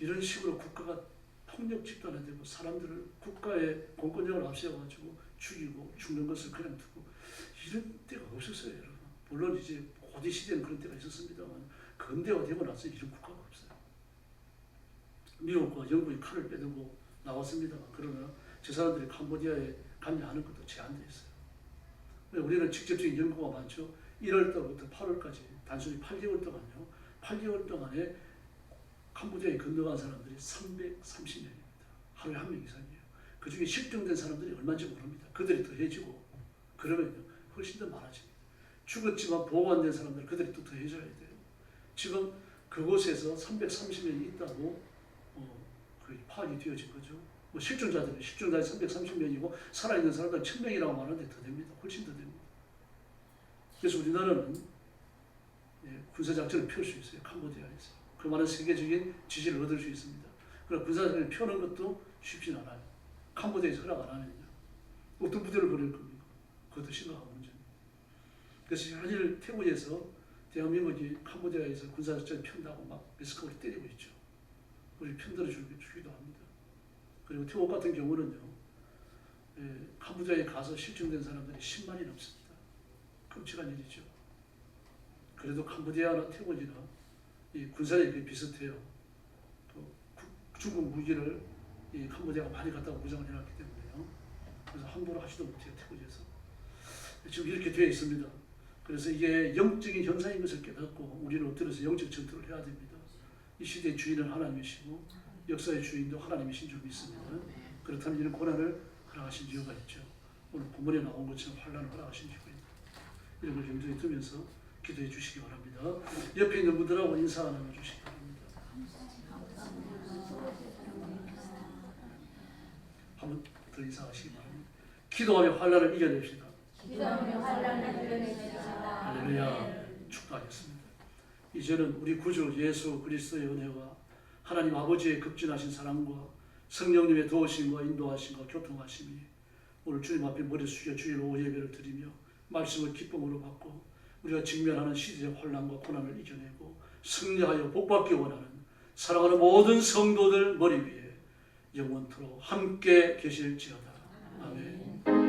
이런 식으로 국가가 폭력 집단화되고 사람들을 국가의 공권력을 앞세워가지고 죽이고 죽는 것을 그냥 두고 이런 때가 없었어요, 여러분. 물론 이제 고대 시대는 그런 때가 있었습니다만 근대화되고 나서 이런 국가가 없어요. 미국과 영국이 칼을 빼들고 나왔습니다만 그러나 저 사람들이 캄보디아에 감리하는 것도 제한되어 있어요. 우리는 직접적인 연구가 많죠. 1월달부터 8월까지 단순히 8개월 동안요. 8개월 동안에 캄보디아에 건너간 사람들이 330명입니다. 하루에 한 명 이상이에요. 그 중에 실종된 사람들이 얼마인지 모릅니다. 그들이 더해지고 그러면요 훨씬 더 많아집니다. 죽었지만 보고 안 된 사람들 그들이 또 더해져야 돼요. 지금 그곳에서 330명이 있다고 거의 파악이 되어진 거죠. 뭐 실종자들이 330명이고 살아있는 사람들 1000명이라고 말하는데 더 됩니다. 훨씬 더 됩니다. 그래서 우리나라는 군사작전을 펼 수 있어요. 캄보디아에서. 그 많은 세계적인 지지를 얻을 수 있습니다. 그러나 군사작전을 펴는 것도 쉽진 않아요. 캄보디아에서 허락 안 하면요. 어떤 부대를 보낼 겁니까? 그것도 심각한 문제입니다. 그래서 한일 태국에서 대한민국이 캄보디아에서 군사작전을 편다고 막 메스커를 때리고 있죠. 우리 편들어 주기도 합니다. 그리고 태국 같은 경우는요. 캄보디아에 가서 실종된 사람들이 10만이 넘습니다. 끔찍한 일이죠. 그래도 캄보디아나 태국이나 이 군사력이 비슷해요. 또 중국 무기를 이 캄보디아가 많이 갖다가 무장을 해놨기 때문에요. 그래서 함부로 하지도 못해요. 태국에서. 지금 이렇게 되어 있습니다. 그래서 이게 영적인 현상인 것을 깨닫고 우리는 엎드려서 영적 전투를 해야 됩니다. 이 시대의 주인은 하나님이시고 역사의 주인도 하나님이신 줄 믿습니다. 그렇다면 이런 고난을 허락하신 이유가 있죠. 오늘 본문에 나온 것처럼 환난을 허락하신 이유가 있다. 이런 걸 염두에 두면서 기도해 주시기 바랍니다. 옆에 있는 분들하고 인사 나눠주시기 바랍니다. 한 번 더 인사하시기 바랍니다. 기도하며 환난을 이겨냅시다. 할렐루야. 축도하겠습니다. 이제는 우리 구주 예수 그리스도의 은혜와 하나님 아버지의 급진하신 사랑과 성령님의 도우심과 인도하심과 교통하심이 오늘 주님 앞에 머리 숙여 주일 오후 예배를 드리며 말씀을 기쁨으로 받고 우리가 직면하는 시대의 혼란과 고난을 이겨내고 승리하여 복받기 원하는 사랑하는 모든 성도들 머리 위에 영원토록 함께 계실지어다. 아멘.